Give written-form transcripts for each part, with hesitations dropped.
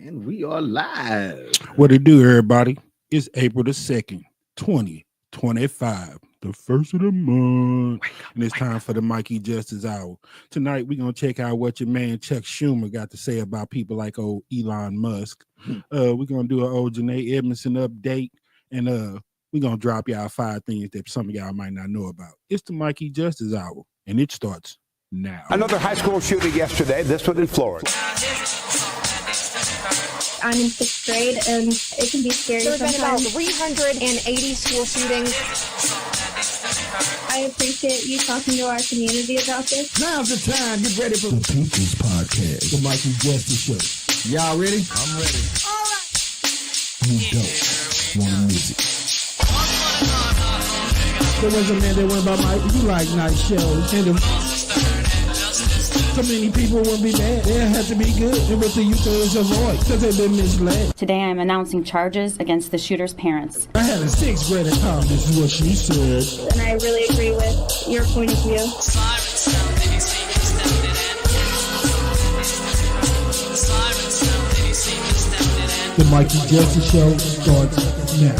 And we are live. What it do, everybody? It's April the 2nd, 2025, the first of the month. And it's time for the Mikey Justice Hour. Tonight, we're going to check out what your man Chuck Schumer got to say about people like old Elon Musk. We're going to do an old Janae Edmondson update. And we're going to drop y'all 5 things that some of y'all might not know about. It's the Mikey Justice Hour, and it starts now. Another high school shooting yesterday, this one in Florida. I'm in 6th grade, and it can be scary There have been about sometimes. 380 school shootings. I appreciate you talking to our community about this. Now's the time. Get ready for the People's Podcast, the Mikey Justice Show. Y'all ready? I'm ready. All right. Who don't want to miss it? There was a man that went by Mike. He like night shows. And so many people won't be mad. They have to be good. And what the youth is avoid because they've been misled. Today I am announcing charges against the shooter's parents. I had a 6th grader come. This is what she said. And I really agree with your point of view. The Mikey Justice Show starts now.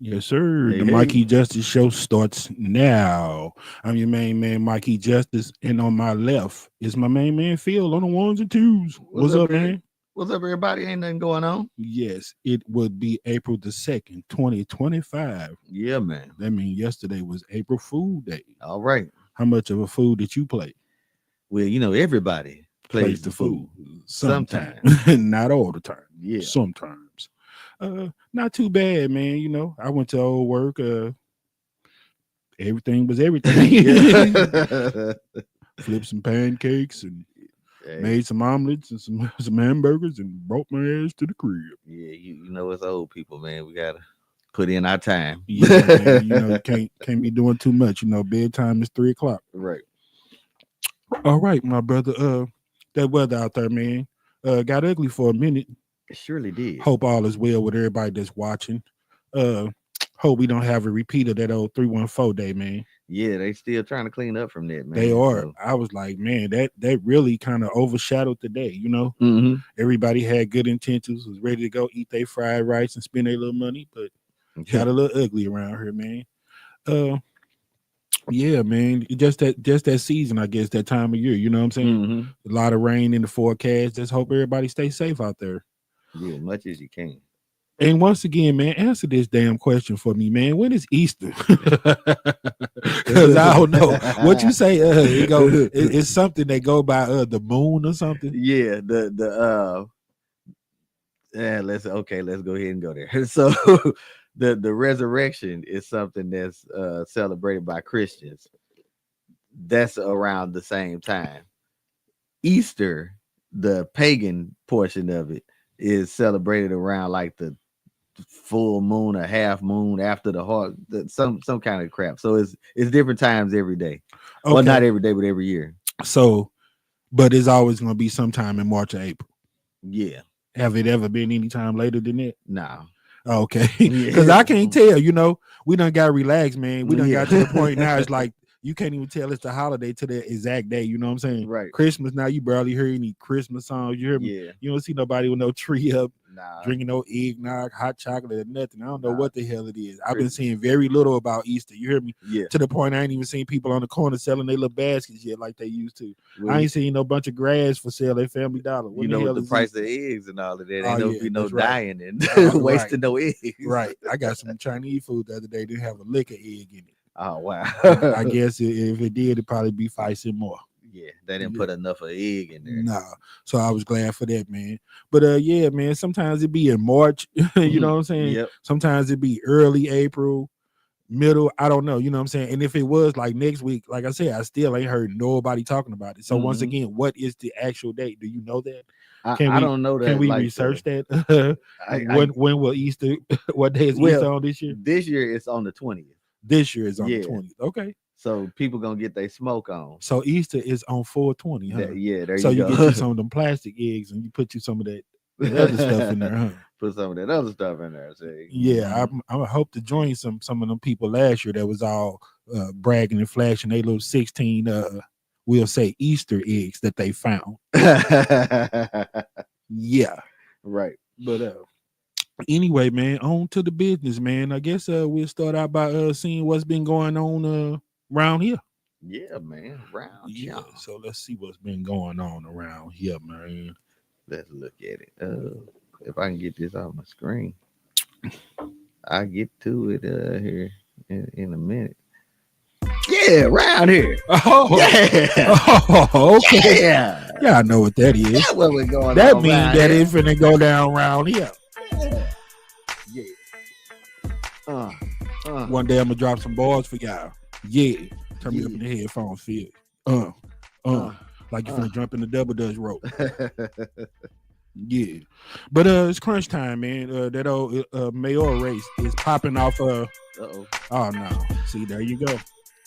Yes, sir. Hey, The hey. Mikey Justice Show starts now. I'm your main man, Mikey Justice, and on my left is my main man, Phil, on the ones and twos. What's up, man? What's up, everybody? Ain't nothing going on? Yes, it would be April the 2nd, 2025. Yeah, man. That means yesterday was April Fool Day. All right. How much of a fool did you play? Well, you know, everybody plays the fool. Sometimes. Not all the time. Yeah. Sometimes. Not too bad, man. You know, I went to old work. Everything was everything. Yeah. Flipped some pancakes and Hey, made some omelets and some hamburgers and brought my ass to the crib. yeah, you know, it's old people, man. We gotta put in our time. Yeah, man, you know, can't be doing too much. You know, bedtime is 3:00. Right. All right, my brother. That weather out there, man, got ugly for a minute. It surely did. Hope all is well with everybody that's watching. Hope we don't have a repeat of that old 314 day, man. Yeah, they still trying to clean up from that, man. They are. So, I was like, man, that really kind of overshadowed the day. You know, mhm. everybody had good intentions, was ready to go eat their fried rice and spend their little money, but it got a little ugly around here, man. Yeah, man, just that season, I guess, that time of year. You know what I'm saying? Mhm. A lot of rain in the forecast. Just hope everybody stays safe out there. Yeah, as much as you can. And once again, man, answer this damn question for me, man. When is Easter? Because I don't know what you say. It's something that go by the moon or something. Yeah, let's go ahead and go there. So the resurrection is something that's celebrated by Christians. That's around the same time. Easter, the pagan portion of it, is celebrated around like the full moon or half moon after the heart, some kind of crap. So it's different times every day. Okay. Well, not every day, but every year. So, but it's always going to be sometime in March or April. Yeah. Have it ever been any time later than that? No. Okay. Because I can't tell, you know, we done got relaxed, man. We done got to the point now. It's like you can't even tell it's the holiday to the exact day. You know what I'm saying? Right. Christmas now, you barely hear any Christmas songs. You hear me? Yeah. You don't see nobody with no tree up, Nah. drinking no eggnog, hot chocolate, or nothing. I don't know Nah. what the hell it is. I've been seeing very little about Easter. You hear me? Yeah. To the point I ain't even seen people on the corner selling their little baskets yet like they used to. Well, I ain't seen no bunch of grass for sale at Family Dollar. What you the know, hell with the is price this? of eggs and all of that, Oh, ain't yeah, be no that's right. dying and Right. wasting no eggs. Right. I got some Chinese food the other day. Didn't have a lick of egg in it. Oh wow. I guess if it did, it'd probably be 5 cents more. Yeah, they didn't Yeah. put enough of egg in there. Nah. So I was glad for that, man. But yeah, man, sometimes it be in March. You know what I'm saying? Yep. Sometimes it be early April, middle. I don't know. You know what I'm saying? And if it was like next week, like I said, I still ain't heard nobody talking about it. So once Mhm. again, what is the actual date? Do you know that? I don't know that. Can we like research the- that? I- when will Easter? What day is Well, Easter on this year? This year it's on the 20th. This year is on Yeah. the 20th. Okay. So people gonna get their smoke on. So Easter is on 420, huh? Yeah, there So you you go. get you some of them plastic eggs and you put you some of that other stuff in there, huh? Put some of that other stuff in there. See? Yeah, I hope to join some of them people last year that was all bragging and flashing they little 16 we'll say Easter eggs that they found. Yeah. Right. But anyway, man, on to the business, man. I guess we'll start out by seeing what's been going on around here. Yeah, man. Round. Yeah, so let's see what's been going on around here, man. Let's look at it. If I can get this off my screen, I'll get to it here in a minute. Yeah, round here. Oh, Yeah. oh, okay. Yeah. Yeah, I know what that is. That's what we're going That on. means round that here. it's finna go down around here. Yeah. One day I'm gonna drop some bars for y'all. Yeah. Turn me up in the headphones, feel it. Like you finna jump in the double dutch rope. Yeah. But it's crunch time, man. That old mayor race is popping off. Uh-oh. Oh no. See, there you go.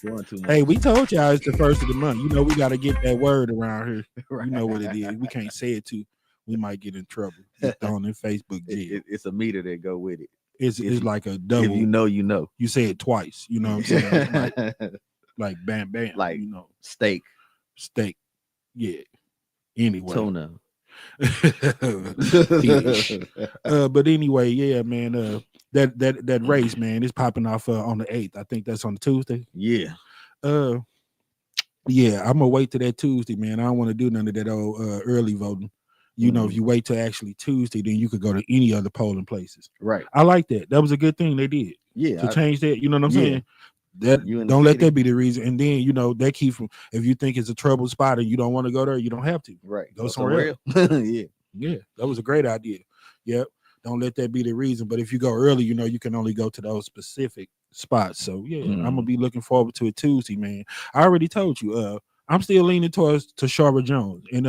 Doing too much. Hey, we told y'all it's the first of the month. You know we gotta get that word around here. Right. You know what it is. We can't say it too. We might get in trouble. Get thrown in Facebook jail. It's a meter that go with it. It's like a double. If you know, you know. You say it twice. You know what I'm saying? like bam, bam. Like you know, steak. Yeah. Anyway. Tuna. But anyway, yeah, man. That race, man, is popping off on the 8th. I think that's on the Tuesday. Yeah. Yeah, I'm gonna wait till that Tuesday, man. I don't want to do none of that old early voting. You know, if you wait till actually Tuesday, then you could go to any other polling places. Right. I like that. That was a good thing they did. Yeah. To change that, you know what I'm Yeah. saying? That You in the don't let city. that be the reason. And then they keep from, if you think it's a trouble spot and you don't want to go there, you don't have to. Right. Go somewhere else. Yeah. Yeah, that was a great idea. Yep. Don't let that be the reason. But if you go early, you know you can only go to those specific spots. So yeah, I'm gonna be looking forward to it Tuesday, man. I already told you. I'm still leaning towards Tashara Jones, and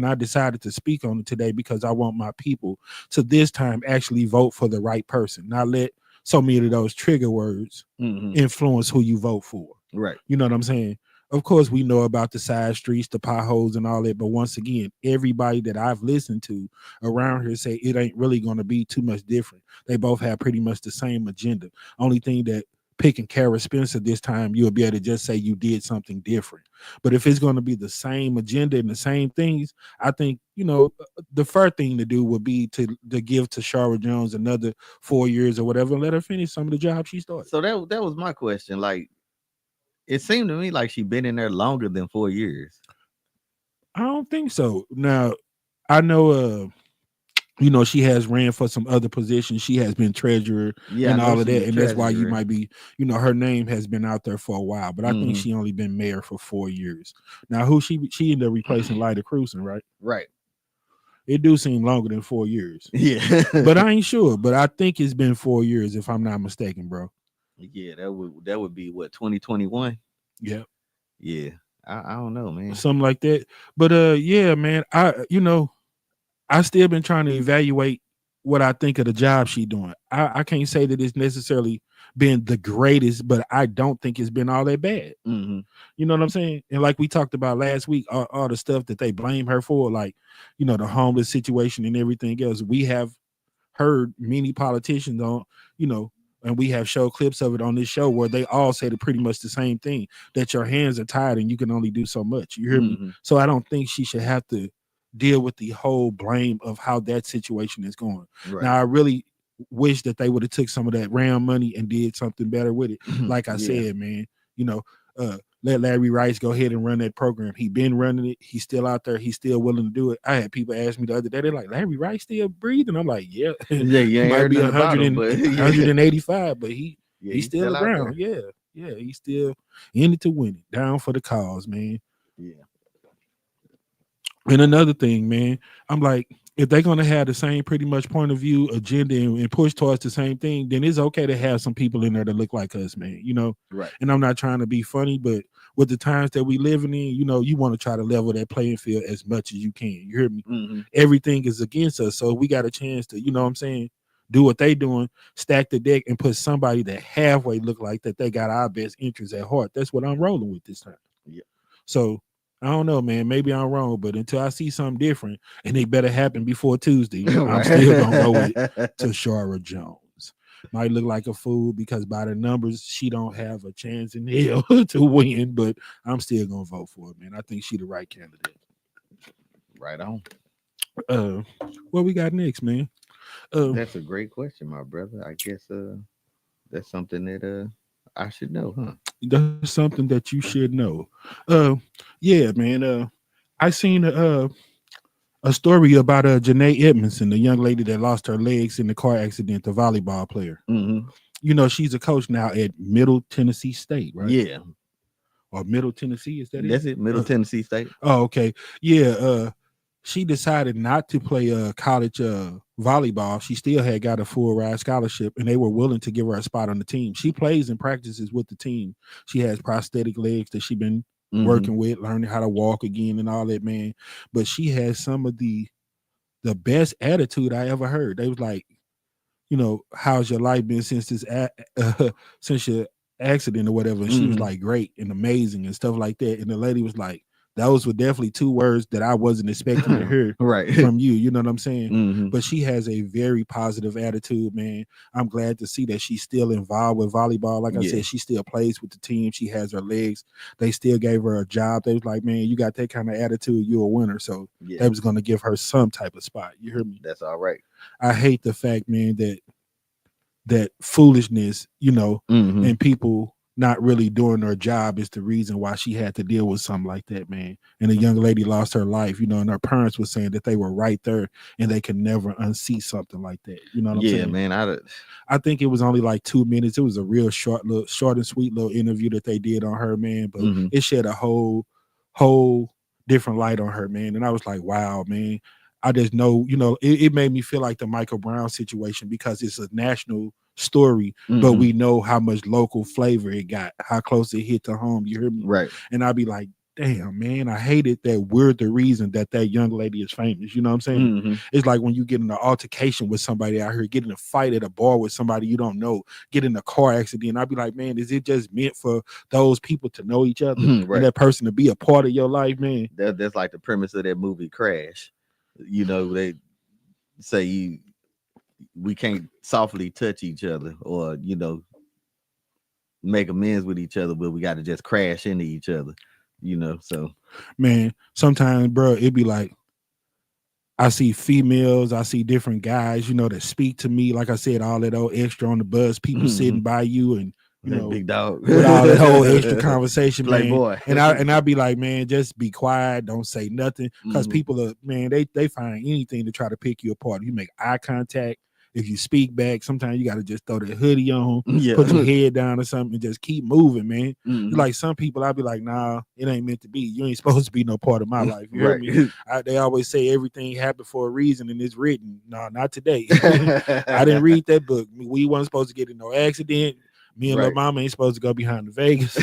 I decided to speak on it today because I want my people to this time actually vote for the right person, not let so many of those trigger words influence who you vote for. Right. You know what I'm saying? Of course, we know about the side streets, the potholes, and all that. But once again, everybody that I've listened to around here say it ain't really going to be too much different. They both have pretty much the same agenda. Only thing that picking Kara Spencer this time, you'll be able to just say you did something different. But if it's going to be the same agenda and the same things, I think, the fair thing to do would be to give Tashara Jones another 4 years or whatever and let her finish some of the jobs she started. So that was my question. Like, it seemed to me like she's been in there longer than 4 years. I don't think so. Now, I know, she has ran for some other positions. She has been treasurer and all of that. And that's why you might be, her name has been out there for a while. But I think she only been mayor for 4 years. Now, who she ended up replacing Lyda Cruisen, right? Right. It do seem longer than 4 years. Yeah. But I ain't sure. But I think it's been 4 years, if I'm not mistaken, bro. Yeah, that would be what, 2021? Yeah. Yeah. I don't know, man. Something like that. But yeah, man, I still been trying to evaluate what I think of the job she doing. I can't say that it's necessarily been the greatest, but I don't think it's been all that bad. Mm-hmm. You know what I'm saying? And like we talked about last week, all the stuff that they blame her for, like, the homeless situation and everything else. We have heard many politicians on, and we have show clips of it on this show where they all say pretty much the same thing, that your hands are tied and you can only do so much. You hear me? So I don't think she should have to deal with the whole blame of how that situation is going. Right. Now, I really wish that they would have took some of that round money and did something better with it. Like I said, man, let Larry Rice go ahead and run that program. He been running it. He's still out there. He's still willing to do it. I had people ask me the other day, they're like, Larry Rice still breathing? I'm like, yeah. Yeah, he might be 185, but he's still around. Yeah. He's still in it to win it. Down for the cause, man. Yeah. And another thing, man, I'm like, if they're going to have the same pretty much point of view, agenda, and push towards the same thing, then it's okay to have some people in there that look like us, man, Right. And I'm not trying to be funny, but with the times that we living in, you want to try to level that playing field as much as you can. You hear me? Mm-hmm. Everything is against us. So we got a chance to, do what they doing, stack the deck, and put somebody that halfway look like that they got our best interests at heart. That's what I'm rolling with this time. Yeah. So I don't know, man. Maybe I'm wrong, but until I see something different, and it better happen before Tuesday, I'm still gonna go with Tashara Jones. might look like a fool because by the numbers, she don't have a chance in hell to win. But I'm still gonna vote for it, man. I think she the right candidate. Right on. What we got next, man? That's a great question, my brother. I guess that's something that I should know, huh? That's something that you should know. Yeah, man. I seen a story about Janae Edmondson, the young lady that lost her legs in the car accident, the volleyball player. Mm-hmm. You know, she's a coach now at Middle Tennessee State, right? Yeah, Or Middle Tennessee, is that that's it? it. Middle Tennessee State. Oh, okay. Yeah, she decided not to play college volleyball. She still had got a full ride scholarship, and they were willing to give her a spot on the team. She plays and practices with the team. She has prosthetic legs that she's been working with, learning how to walk again and all that, man. But she has some of the best attitude I ever heard. They was like, you know, how's your life been since this since your accident or whatever? And she was like, great and amazing and stuff like that. And the lady was like, those were definitely two words that I wasn't expecting to hear right from you. You know what I'm saying? But she has a very positive attitude, man. I'm glad to see that she's still involved with volleyball. Like I said, she still plays with the team. She has her legs. They still gave her a job. They was like, man, you got that kind of attitude, you're a winner. So they was going to give her some type of spot. You hear me? That's all right. I hate the fact, man, that foolishness, you know, and people not really doing their job is the reason why she had to deal with something like that, man. And a young lady lost her life, you know, and her parents were saying that they were right there and they could never unsee something like that. You know what I'm saying? Yeah, man. I think it was only like 2 minutes. It was a real short and sweet little interview that they did on her, man. But it shed a whole different light on her, man. And I was like, wow, man. I just know, you know, it made me feel like the Michael Brown situation because it's a national story, but we know how much local flavor it got, how close it hit to home. You hear me? Right. And I'd be like, damn, man, I hated that we're the reason that young lady is famous. You know what I'm saying? It's like when you get in an altercation with somebody out here, get in a fight at a bar with somebody you don't know, get in a car accident. I'd be like, man, is it just meant for those people to know each other and that person to be a part of your life, man? That's like the premise of that movie Crash. You know, they say we can't softly touch each other or, you know, make amends with each other, but we got to just crash into each other, you know. So, man, sometimes, bro, it'd be like, I see females, I see different guys, you know, that speak to me. Like I said, all that old extra on the bus, people sitting by you and, you know, big dog with all that whole extra conversation, Playboy. Man. And I'd be like, man, just be quiet, don't say nothing, because people are, man, they find anything to try to pick you apart. You make eye contact. If you speak back, sometimes you got to just throw the hoodie on, put your head down or something, and just keep moving, man. Like some people, I'd be like, nah, it ain't meant to be. You ain't supposed to be no part of my life. You hear me? They always say everything happened for a reason and it's written. No, not today. I didn't read that book. We wasn't supposed to get in no accident. Me and Lil Mama ain't supposed to go behind the Vegas.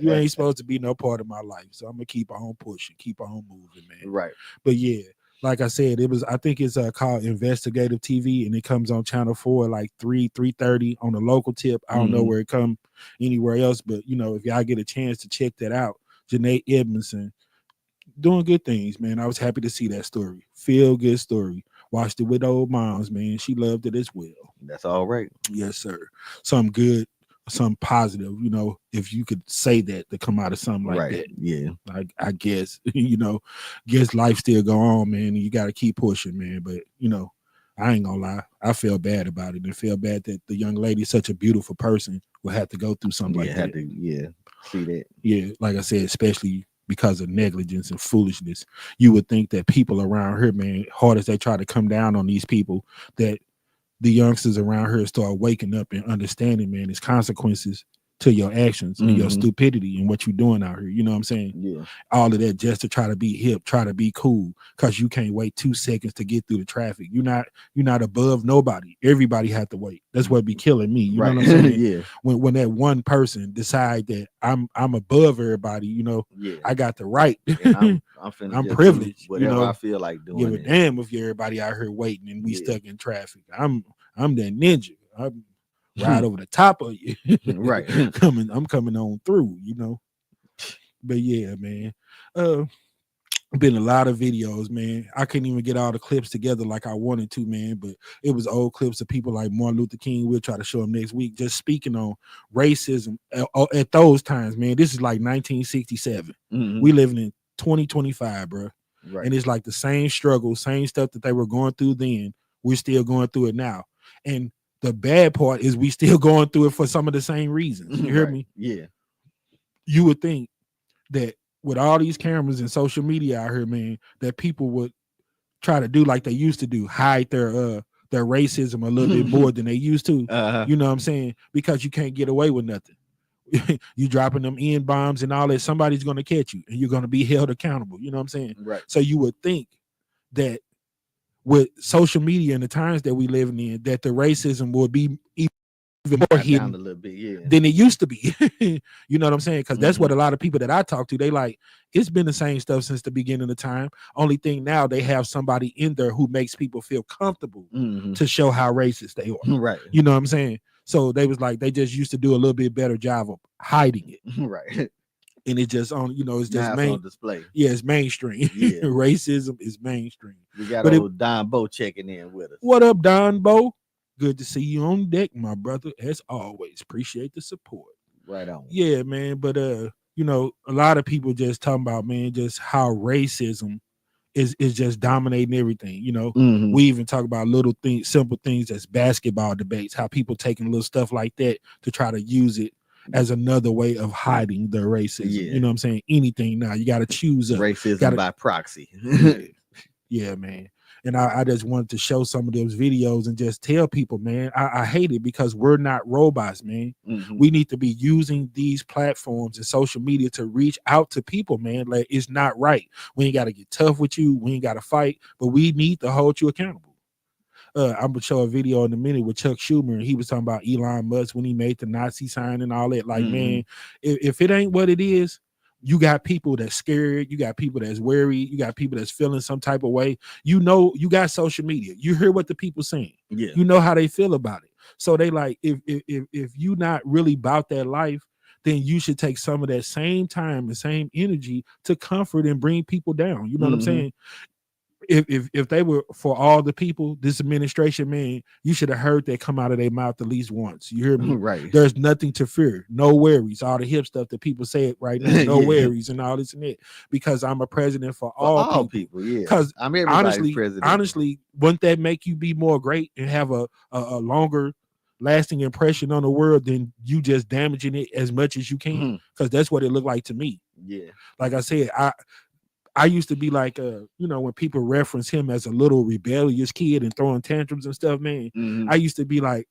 You ain't supposed to be no part of my life. So I'm gonna keep on pushing, keep on moving, man. Right. But yeah, like I said, I think it's called Investigative TV, and it comes on Channel 4 like 3:30 on the local tip. I don't know where it come anywhere else, but you know, if y'all get a chance to check that out, Janae Edmondson doing good things, man. I was happy to see that story. Feel good story. Watched it with old moms, man. She loved it as well. That's all right. Yes, sir. Something good, something positive, you know, if you could say that to come out of something like that. Yeah. I guess, you know, life still go on, man. And you got to keep pushing, man. But, you know, I ain't gonna lie. I feel bad about it and feel bad that the young lady, such a beautiful person, will have to go through something like that. See that. Yeah, like I said, especially because of negligence and foolishness. You would think that people around here, man, hard as they try to come down on these people, that the youngsters around here start waking up and understanding, man, there's consequences to your actions and your stupidity and what you're doing out here. You know what I'm saying? Yeah. All of that just to try to be hip, try to be cool, because you can't wait 2 seconds to get through the traffic. You're not above nobody. Everybody had to wait. That's what be killing me. You know what I'm saying? Yeah. When that one person decide that I'm above everybody, you know, I got the right. And I'm privileged. Whatever you know, I feel like doing. Give a damn if everybody out here waiting and we stuck in traffic. I'm that ninja. I'm ride over the top of you. Right. I'm coming on through, you know. But yeah, man. been a lot of videos, man. I couldn't even get all the clips together like I wanted to, man. But it was old clips of people like Martin Luther King. We'll try to show them next week. Just speaking on racism at those times, man. This is like 1967. We living in 2025, bro. Right. And it's like the same struggle, same stuff that they were going through then. We're still going through it now. And the bad part is we still going through it for some of the same reasons. You hear me? Yeah. You would think that with all these cameras and social media out here, man, that people would try to do like they used to do, hide their racism a little bit more than they used to. You know what I'm saying? Because you can't get away with nothing. You dropping them N bombs and all that, somebody's going to catch you and you're going to be held accountable. You know what I'm saying? Right. So you would think that with social media and the times that we living in, that the racism would be even more hidden a little bit, yeah, than it used to be. You know what I'm saying? Because that's what a lot of people that I talk to, they like, it's been the same stuff since the beginning of time. Only thing now, they have somebody in there who makes people feel comfortable to show how racist they are. Right. You know what I'm saying? So they was like, they just used to do a little bit better job of hiding it. Right. And it just on, it's just on display. Yeah, it's mainstream. Yeah. Racism is mainstream. We got old Don Bo checking in with us. What up, Don Bo? Good to see you on deck, my brother. As always, appreciate the support. Right on. Yeah, man. But a lot of people just talking about, man, just how racism is just dominating everything. We even talk about little things, simple things as basketball debates, how people taking little stuff like that to try to use it as another way of hiding their racism. Yeah. You know what I'm saying? Anything now, you got to choose up. Racism by proxy. Yeah, man. And I just wanted to show some of those videos and just tell people, man, I hate it because we're not robots, man. We need to be using these platforms and social media to reach out to people, man. Like, it's not right. We ain't got to get tough with you. We ain't got to fight, but we need to hold you accountable. I'm gonna show a video in a minute with Chuck Schumer, and he was talking about Elon Musk when he made the Nazi sign and all that. Like, man, if it ain't what it is, you got people that's scared, you got people that's worried, you got people that's feeling some type of way. You got social media. You hear what the people saying. Yeah. You know how they feel about it. So they like, if you not really about that life, then you should take some of that same time and same energy to comfort and bring people down. You know what I'm saying? If they were for all the people, this administration, man, you should have heard that come out of their mouth at least once. You hear me? Right. There's nothing to fear. No worries. All the hip stuff that people say it right now. No worries and all this and that. Because I'm a president for all people. Yeah. Because I'm everybody's president. Honestly, wouldn't that make you be more great and have a longer lasting impression on the world than you just damaging it as much as you can? Because that's what it looked like to me. Yeah. Like I said, I used to be like, when people reference him as a little rebellious kid and throwing tantrums and stuff, man, I used to be like,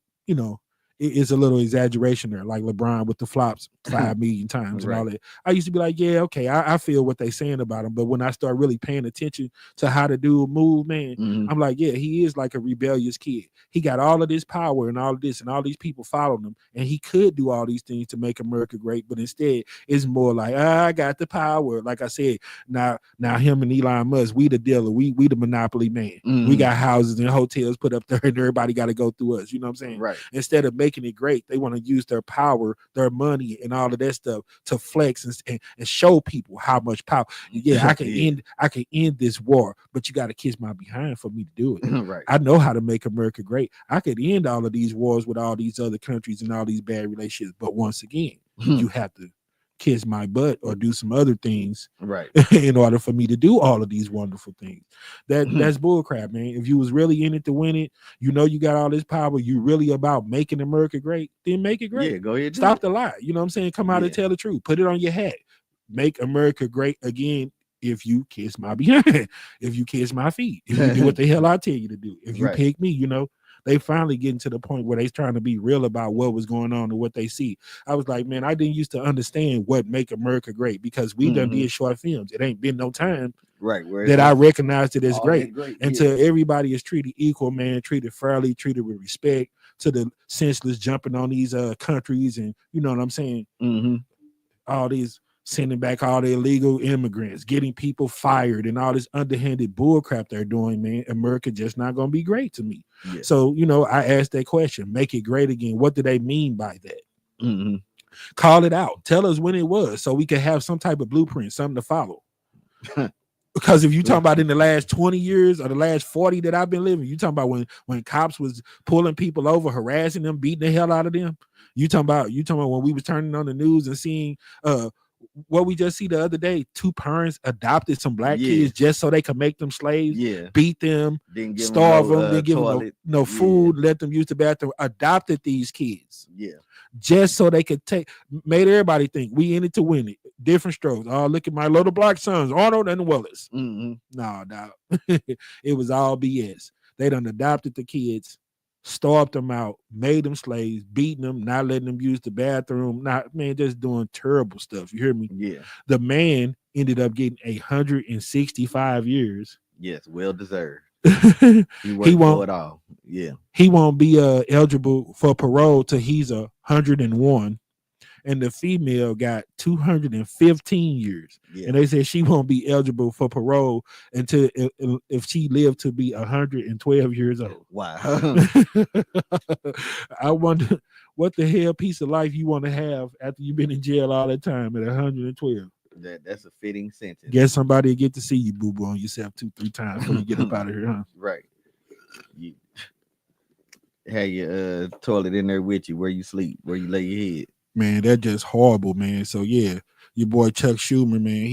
it's a little exaggeration there, like LeBron with the flops 5 million times and all that. I used to be like, yeah, okay, I feel what they saying about him. But when I start really paying attention to how the dude move, man, I'm like, yeah, he is like a rebellious kid. He got all of this power and all of this, and all these people following him, and he could do all these things to make America great. But instead, it's more like, I got the power. Like I said, now him and Elon Musk, we the dealer, we the monopoly man. We got houses and hotels put up there, and everybody got to go through us. You know what I'm saying? Right. Instead of making it great, they want to use their power, their money, and all of that stuff to flex and show people how much power. Yeah, I can end this war, but you got to kiss my behind for me to do it. Right. I know how to make America great. I could end all of these wars with all these other countries and all these bad relationships, but once again, you have to kiss my butt or do some other things, right, in order for me to do all of these wonderful things. That's bullcrap, man. If you was really in it to win it, you got all this power, you really about making America great, then make it great. Yeah, go ahead. Stop the lie. You know what I'm saying? Come out and tell the truth. Put it on your hat. Make America great again. If you kiss my behind, if you kiss my feet, if you do what the hell I tell you to do, if you pick me, they finally getting to the point where they trying to be real about what was going on and what they see. I was like, man, I didn't used to understand what make America great because we done did short films. It ain't been no time that I recognized it as great. Until everybody is treated equal, man, treated fairly, treated with respect, to the senseless jumping on these countries and you know what I'm saying? All these sending back all the illegal immigrants, getting people fired, and all this underhanded bullcrap they're doing, man. America just not gonna be great to me. Yeah. So, I asked that question, make it great again. What do they mean by that? Call it out. Tell us when it was so we can have some type of blueprint, something to follow. Because if you talking about in the last 20 years or the last 40 that I've been living, you talking about when cops was pulling people over, harassing them, beating the hell out of them. You talking about when we was turning on the news and seeing what we just see the other day, 2 parents adopted some black kids just so they could make them slaves, beat them, didn't give starve them, them, didn't give them no food, let them use the bathroom, adopted these kids. Just so they could made everybody think we in it to win it. Different strokes. Oh, look at my little black sons, Arnold and Willis. No, it was all BS. They done adopted the kids, starved them out, made them slaves, beating them, not letting them use the bathroom, just doing terrible stuff. You hear me? The man ended up getting 165 years. Yes, well deserved. He worked won't for it all. He won't be eligible for parole till he's 101, and the female got 215 years. And they said she won't be eligible for parole until if she lived to be 112 years old. Wow. I wonder what the hell piece of life you want to have after you've been in jail all that time at 112. That's a fitting sentence. Guess somebody will get to see you boo-boo on yourself 2-3 times before you get up out of here, huh? Right. You have your toilet in there with you where you sleep, where you lay your head. Man, that's just horrible, man. So yeah, your boy Chuck Schumer, man,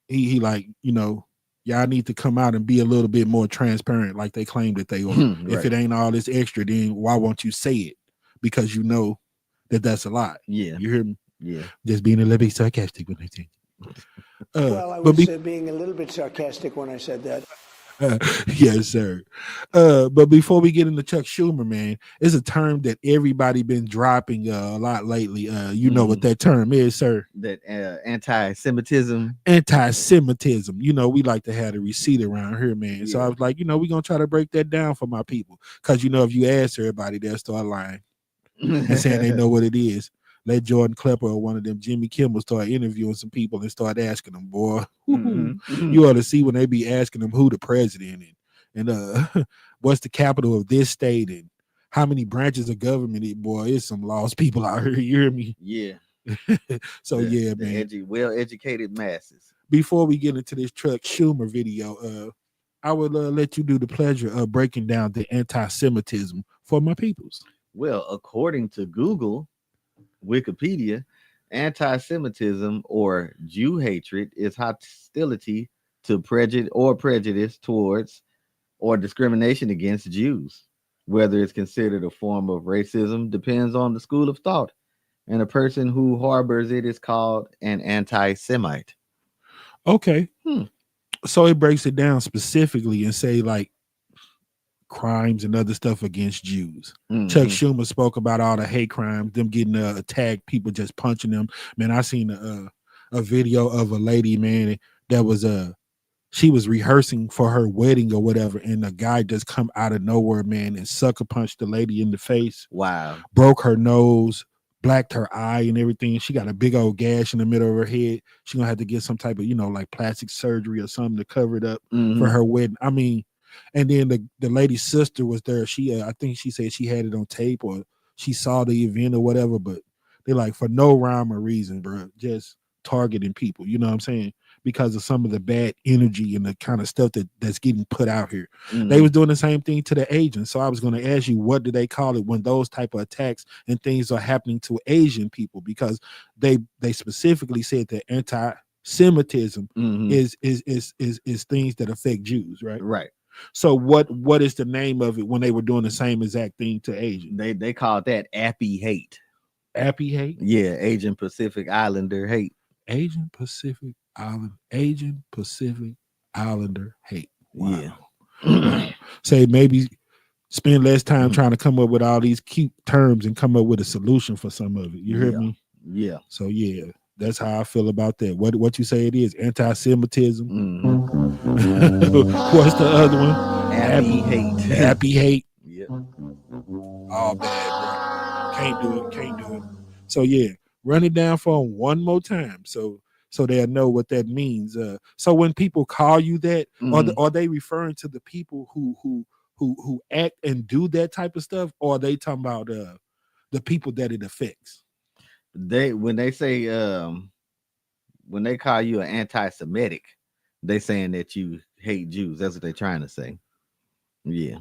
he like, y'all need to come out and be a little bit more transparent like they claim that they are. Right. If it ain't all this extra, then why won't you say it? Because you know that's a lot. You hear me? Just being a little bit sarcastic when I say well, I was being a little bit sarcastic when I said that. Yes, sir. But before we get into Chuck Schumer, man, it's a term that everybody been dropping a lot lately. You know what that term is, sir? That anti-Semitism. Anti-Semitism. We like to have a receipt around here, man. So I was like, we're gonna try to break that down for my people. Because if you ask everybody, they'll start lying and saying they know what it is. Let Jordan Klepper or one of them Jimmy Kimmel start interviewing some people and start asking them, boy, you ought to see when they be asking them who the president and what's the capital of this state and how many branches of government boy, it's some lost people out here. You hear me? So man. Well-educated masses. Before we get into this Chuck Schumer video, I would let you do the pleasure of breaking down the anti-Semitism for my peoples. Well, according to Google, Wikipedia, anti-Semitism or Jew hatred is hostility to prejudice towards or discrimination against Jews. Whether it's considered a form of racism depends on the school of thought, and a person who harbors it is called an anti-Semite. Okay. So it breaks it down specifically and say like crimes and other stuff against Jews. Chuck Schumer spoke about all the hate crimes, them getting attacked, people just punching them. Man, I seen a video of a lady, man, that was she was rehearsing for her wedding or whatever, and a guy just come out of nowhere, man, and sucker punched the lady in the face. Wow. Broke her nose, blacked her eye and everything. She got a big old gash in the middle of her head. She gonna have to get some type of, like plastic surgery or something to cover it up for her wedding. I mean, and then the lady's sister was there. She I think she said she had it on tape or she saw the event or whatever, but they like for no rhyme or reason, bro, just targeting people, you know what I'm saying? Because of some of the bad energy and the kind of stuff that's getting put out here. They was doing the same thing to the Asians. So I was going to ask you, what do they call it when those type of attacks and things are happening to Asian people? Because they specifically said that anti-Semitism is things that affect Jews, right? Right. So what is the name of it when they were doing the same exact thing to Asians? They called that Appy hate. Appy hate? Yeah, Asian Pacific Islander hate. Asian Pacific Islander hate. Wow. Yeah. Say maybe spend less time trying to come up with all these cute terms and come up with a solution for some of it. You hear me? Yeah. So yeah, that's how I feel about that. What you say it is? Anti-Semitism. What's the other one? Appy hate. Appy hate. Yeah. All bad, bro. Can't do it. So yeah, run it down for them one more time. So they'll know what that means. So when people call you that, are they referring to the people who act and do that type of stuff, or are they talking about the people that it affects? When they say when they call you an anti-Semitic, they saying that you hate Jews. That's what they're trying to say. Yeah.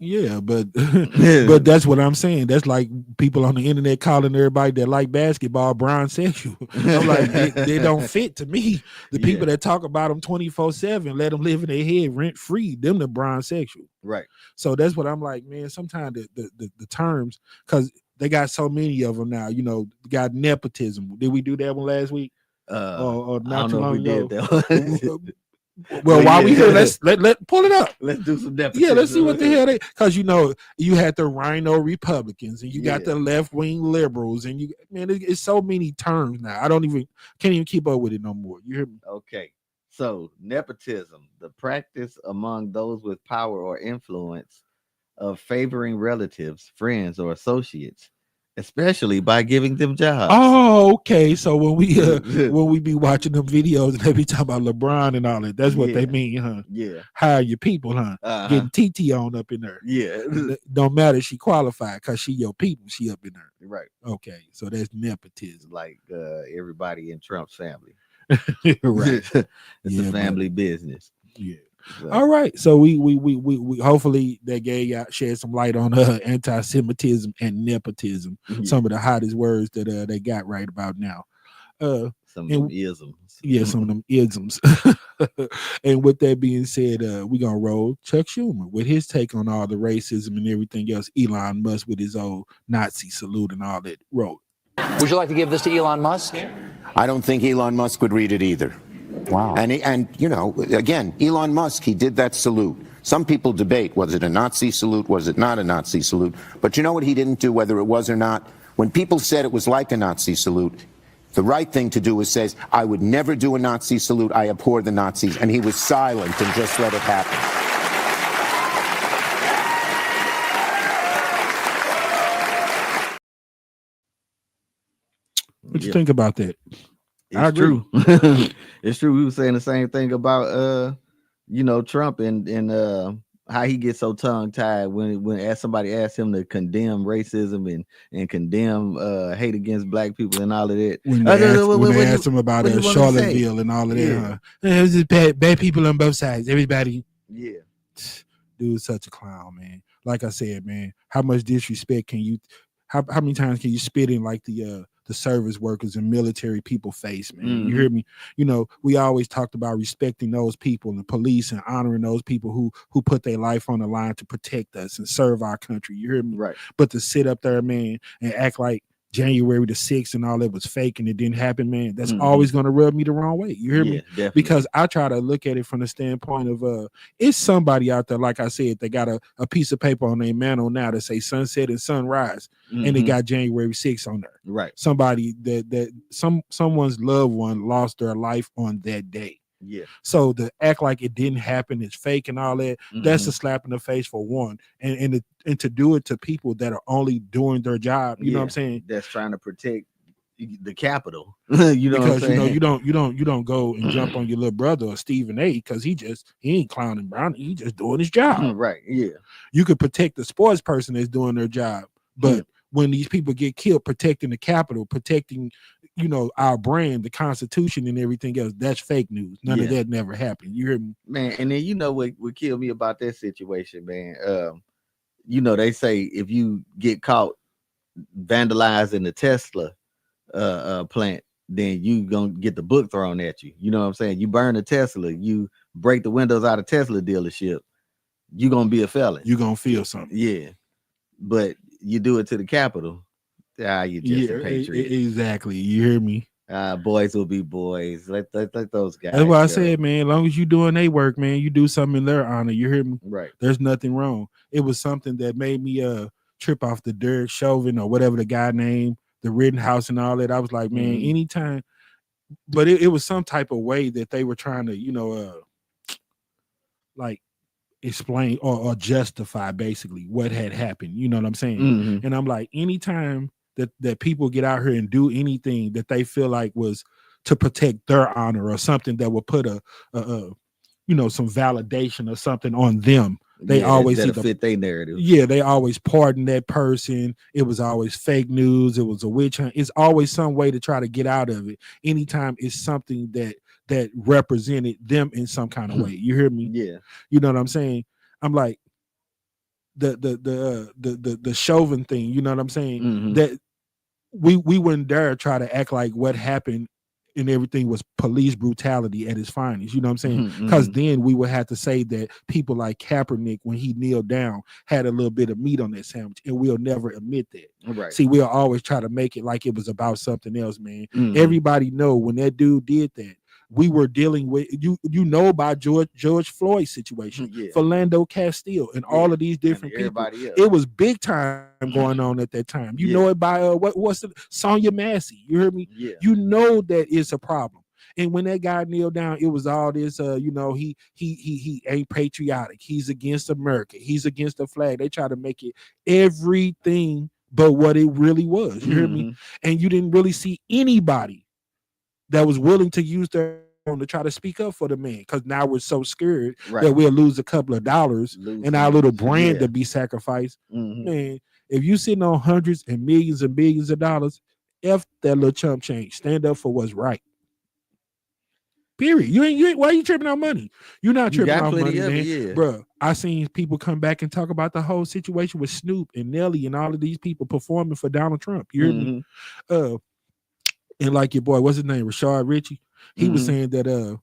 Yeah, but but that's what I'm saying. That's like people on the internet calling everybody that like basketball bronsexual. I'm like, they don't fit to me. The people that talk about them 24/7, let them live in their head rent free. Them the bronsexual. Right. So that's what I'm like, man. Sometimes the terms, because they got so many of them now. You know, got nepotism. Did we do that one last week? Or not too long ago? Did that one. Well, while we here, let pull it up. Let's do some nepotism. Yeah, let's see what the hell they, because you know you had the Rhino Republicans and you got the left wing liberals and it's so many terms now. I can't even keep up with it no more. You hear me? Okay. So nepotism, the practice among those with power or influence of favoring relatives, friends, or associates, especially by giving them jobs. Oh, okay. So when we be watching them videos and they be talking about LeBron and all that, that's what they mean, huh? Yeah. Hire your people, huh? Getting TT on up in there. Yeah. Don't matter if she qualified because she your people. She up in there. Right. Okay. So that's nepotism. Like everybody in Trump's family. Right. It's a family business. Yeah. So. All right. So we hopefully that shed some light on anti-Semitism and nepotism. Yeah. Some of the hottest words that they got right about now. Some of them isms. Yeah, some of them isms. And with that being said, we're gonna roll Chuck Schumer with his take on all the racism and everything else. Elon Musk with his old Nazi salute and all that. Roll. Would you like to give this to Elon Musk? I don't think Elon Musk would read it either. Wow. And you know, again, Elon Musk, he did that salute. Some people debate, was it a Nazi salute? Was it not a Nazi salute? But you know what he didn't do, whether it was or not? When people said it was like a Nazi salute, the right thing to do is says, I would never do a Nazi salute. I abhor the Nazis. And he was silent and just let it happen. What you think about that? It's true. It's true. We were saying the same thing about Trump and how he gets so tongue tied when somebody asks him to condemn racism and condemn hate against black people and all of that. When they asked him about Charlottesville and all of that, huh? It was just bad people on both sides. Everybody. Yeah. Dude's such a clown, man. Like I said, man, how much disrespect can you how many times can you spit in like the service workers and military people face, man? Mm-hmm. You hear me? You know, we always talked about respecting those people and police and honoring those people who put their life on the line to protect us and serve our country. You hear me? Right. But to sit up there, man, and act like January the 6th and all that was fake and it didn't happen, man, that's always going to rub me the wrong way. You hear me? Definitely. Because I try to look at it from the standpoint of it's somebody out there, like I said, they got a piece of paper on their mantle now that say sunset and sunrise, and they got January 6th on there. Right. Somebody that someone's loved one lost their life on that day. Yeah. So to act like it didn't happen, it's fake and all that, that's a slap in the face for one. And to do it to people that are only doing their job, you know what I'm saying? That's trying to protect the Capitol. You know, because what I'm saying? you don't go and jump on your little brother or Stephen A. because he ain't clowning Brown, he just doing his job. Right. Yeah. You could protect the sports person that's doing their job, but when these people get killed, protecting the Capitol, protecting, our brand, the Constitution, and everything else, that's fake news. None of that never happened. You hear me, man? And then what killed me about that situation, man. They say if you get caught vandalizing the Tesla plant, then you gonna get the book thrown at you. You know what I'm saying? You burn a Tesla, you break the windows out of Tesla dealership, you gonna be a felon. You gonna feel something. Yeah, but you do it to the Capitol. You just a patriot. Exactly. You hear me? Boys will be boys. Let those guys. That's why I said, man, as long as you doing their work, man, you do something in their honor. You hear me? Right. There's nothing wrong. It was something that made me trip off the Derek Chauvin or whatever the guy named, the Rittenhouse and all that. I was like, man, anytime. But it was some type of way that they were trying to, like explain or justify basically what had happened. You know what I'm saying? And I'm like, anytime that people get out here and do anything that they feel like was to protect their honor or something that would put some validation or something on them, they always fit their narrative. Yeah, they always pardon that person. It was always fake news. It was a witch hunt. It's always some way to try to get out of it. Anytime it's something that that represented them in some kind of way. You hear me? Yeah. You know what I'm saying? I'm like the Chauvin thing. You know what I'm saying? Mm-hmm. That we wouldn't dare try to act like what happened and everything was police brutality at its finest. You know what I'm saying? Because then we would have to say that people like Kaepernick, when he kneeled down, had a little bit of meat on that sandwich, and we'll never admit that. Right. See, we'll always try to make it like it was about something else, man. Everybody know when that dude did that, we were dealing with you know about George Floyd's situation, Philando Castile, and all of these different people. Else. It was big time going on at that time. You know it by what's it, Sonia Massey. You heard me? Yeah. You know that it's a problem. And when that guy kneeled down, it was all this. He ain't patriotic. He's against America. He's against the flag. They try to make it everything but what it really was. You hear me? And you didn't really see anybody that was willing to use their own to try to speak up for the man, because now we're so scared that we'll lose a couple of dollars and our little brand to be sacrificed. Man, if you sitting on hundreds and millions and billions of dollars, F that little chump change. Stand up for what's right. Period. You ain't why are you tripping on money? You're not tripping on money, man. Bro, I seen people come back and talk about the whole situation with Snoop and Nelly and all of these people performing for Donald Trump. You hear me? And like your boy, what's his name? Rashard Ritchie. He was saying that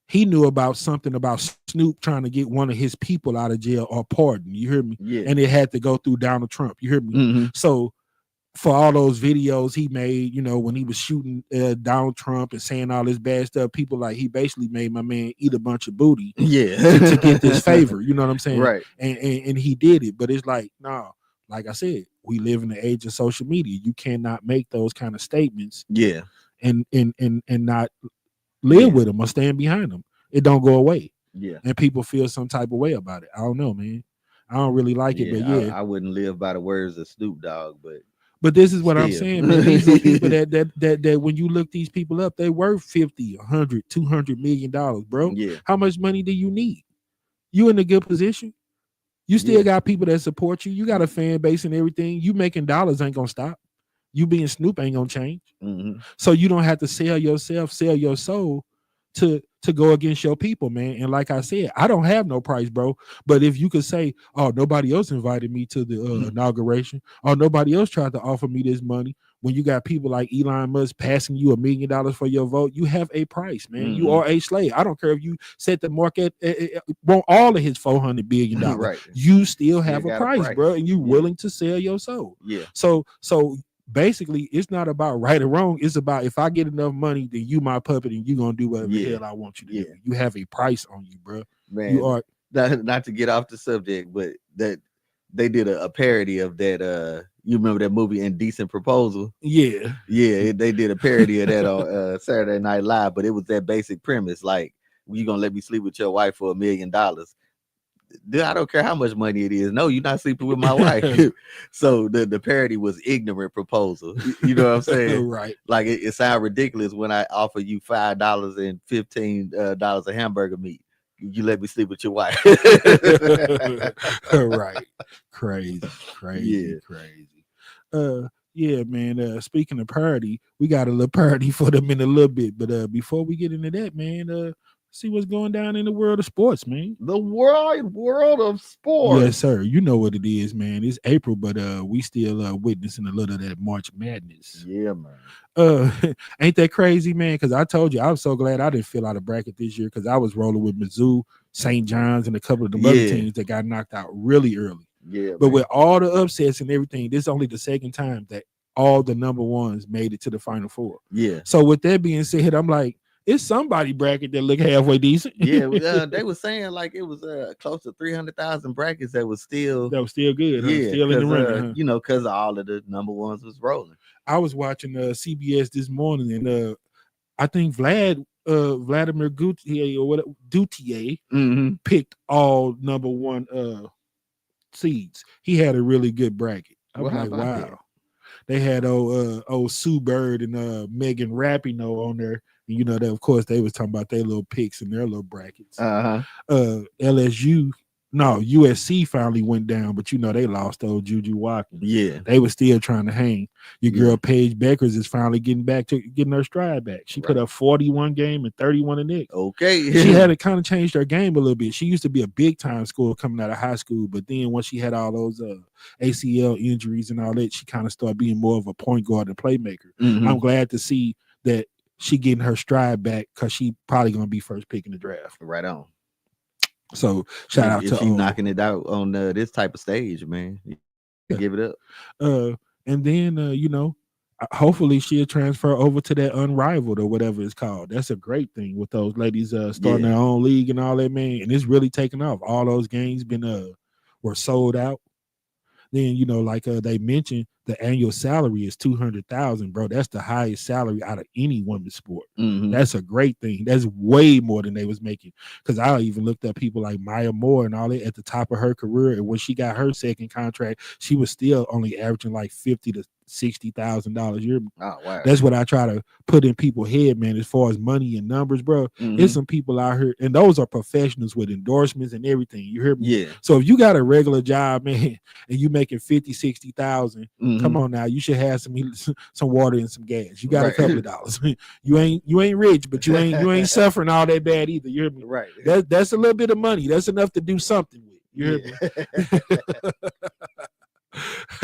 he knew about something about Snoop trying to get one of his people out of jail or pardon. You hear me? Yeah. And it had to go through Donald Trump. You hear me? So for all those videos he made, you know, when he was shooting Donald Trump and saying all this bad stuff, people like he basically made my man eat a bunch of booty to get this favor. You know what I'm saying? Right. And he did it. But it's like, no, like I said, we live in the age of social media. You cannot make those kind of statements. Yeah. And not live with them or stand behind them. It don't go away. Yeah. And people feel some type of way about it. I don't know, man. I don't really like it, but I wouldn't live by the words of Snoop Dogg, but this is what I'm saying, man. These are people that when you look these people up, they worth 50, 100, 200 million dollars, bro. Yeah. How much money do you need? You in a good position. You still got people that support you. You got a fan base and everything. You making dollars ain't gonna stop. You being Snoop ain't gonna change. So you don't have to sell yourself, sell your soul to go against your people, man. And like I said, I don't have no price, bro. But if you could say, oh, nobody else invited me to the inauguration, or nobody else tried to offer me this money, when you got people like Elon Musk passing you $1 million for your vote, you have a price, man. You are a slave. I don't care if you set the market want all of his $400 billion. Right. You still have a price, bro, and you willing to sell your soul. Yeah. So basically, it's not about right or wrong. It's about if I get enough money, then you my puppet and you gonna do whatever the hell I want you to do. You have a price on you, bro. Man, you are not to get off the subject, but that they did a parody of that. You remember that movie Indecent Proposal? Yeah. They did a parody of that on Saturday Night Live, but it was that basic premise, like, you gonna let me sleep with your wife for $1 million? Dude, I don't care how much money it is. No, you're not sleeping with my wife. So the parody was Ignorant Proposal. You know what I'm saying? Right. Like it sounds ridiculous when I offer you $5 and $15 of hamburger meat. You let me sleep with your wife. Right. Crazy. Yeah, man. Speaking of parody, we got a little parody for them in a little bit. But before we get into that, man, see what's going down in the world of sports, man. The world of sports. Yes, sir. You know what it is, man. It's April, but we still witnessing a little of that March Madness. Yeah, man. Ain't that crazy, man? Because I told you, I was so glad I didn't fill out a bracket this year, because I was rolling with Mizzou, St. John's, and a couple of the other teams that got knocked out really early. Yeah, but with all the upsets and everything, this is only the second time that all the number ones made it to the Final Four. Yeah. So with that being said, I'm like, it's somebody bracket that look halfway decent. Yeah, they were saying like it was close to 300,000 brackets that was still good. Yeah, still in the running. You know, because all of the number ones was rolling. I was watching CBS this morning, and I think Vladimir Gutier or whatever Dutier picked all number one seeds. He had a really good bracket. I'm like, wow. That? They had old Sue Bird and Megan Rapinoe on there. And, you know, that of course they was talking about their little picks and their little brackets. LSU No, USC finally went down, but they lost old Juju Watkins. Yeah. They were still trying to hang. Your girl Yeah. Paige Beckers is finally getting her stride back. She put up 41 game and 31 a Knicks. Okay. She had to kind of change her game a little bit. She used to be a big time scorer coming out of high school, but then once she had all those ACL injuries and all that, she kind of started being more of a point guard and playmaker. I'm glad to see that she getting her stride back because she probably gonna be first pick in the draft. Right on. So shout out to she knocking it out on this type of stage, man. Give it up. And then hopefully she'll transfer over to that Unrivaled or whatever it's called. That's a great thing with those ladies starting their own league and all that, man. And it's really taken off. All those games were sold out. Then like they mentioned, the annual salary is $200,000, bro. That's the highest salary out of any women's sport. That's a great thing. That's way more than they was making. Because I even looked up people like Maya Moore and all that at the top of her career, and when she got her second contract, she was still only averaging like $50,000 to $60,000 a year. Oh wow. That's what I try to put in people's head, man. As far as money and numbers, bro, there's some people out here, and those are professionals with endorsements and everything. You hear me? Yeah. So if you got a regular job, man, and you making 50, 60,000, come on now, you should have some water and some gas. You got a couple of dollars. you ain't rich, but you ain't suffering all that bad either. You hear me? Right. That's a little bit of money. That's enough to do something with. You hear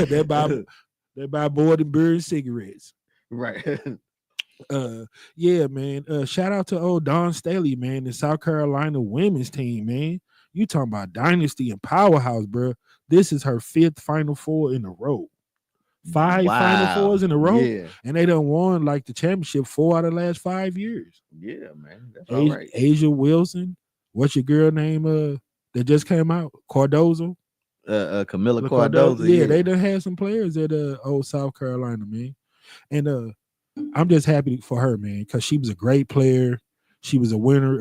me? They buy board and beer and cigarettes. Right. Yeah, man. Shout out to old Dawn Staley, man, the South Carolina women's team, man. You talking about dynasty and powerhouse, bro. This is her 5th Final Four in a row. 5 Final Fours in a row. Yeah. And they done won like the championship 4 out of the last 5 years. Yeah, man. That's all right. Asia Wilson. What's your girl name that just came out? Cardozo. Camilla Cardozo. Yeah, they done had some players at old South Carolina, man. And I'm just happy for her, man, because she was a great player. She was a winner,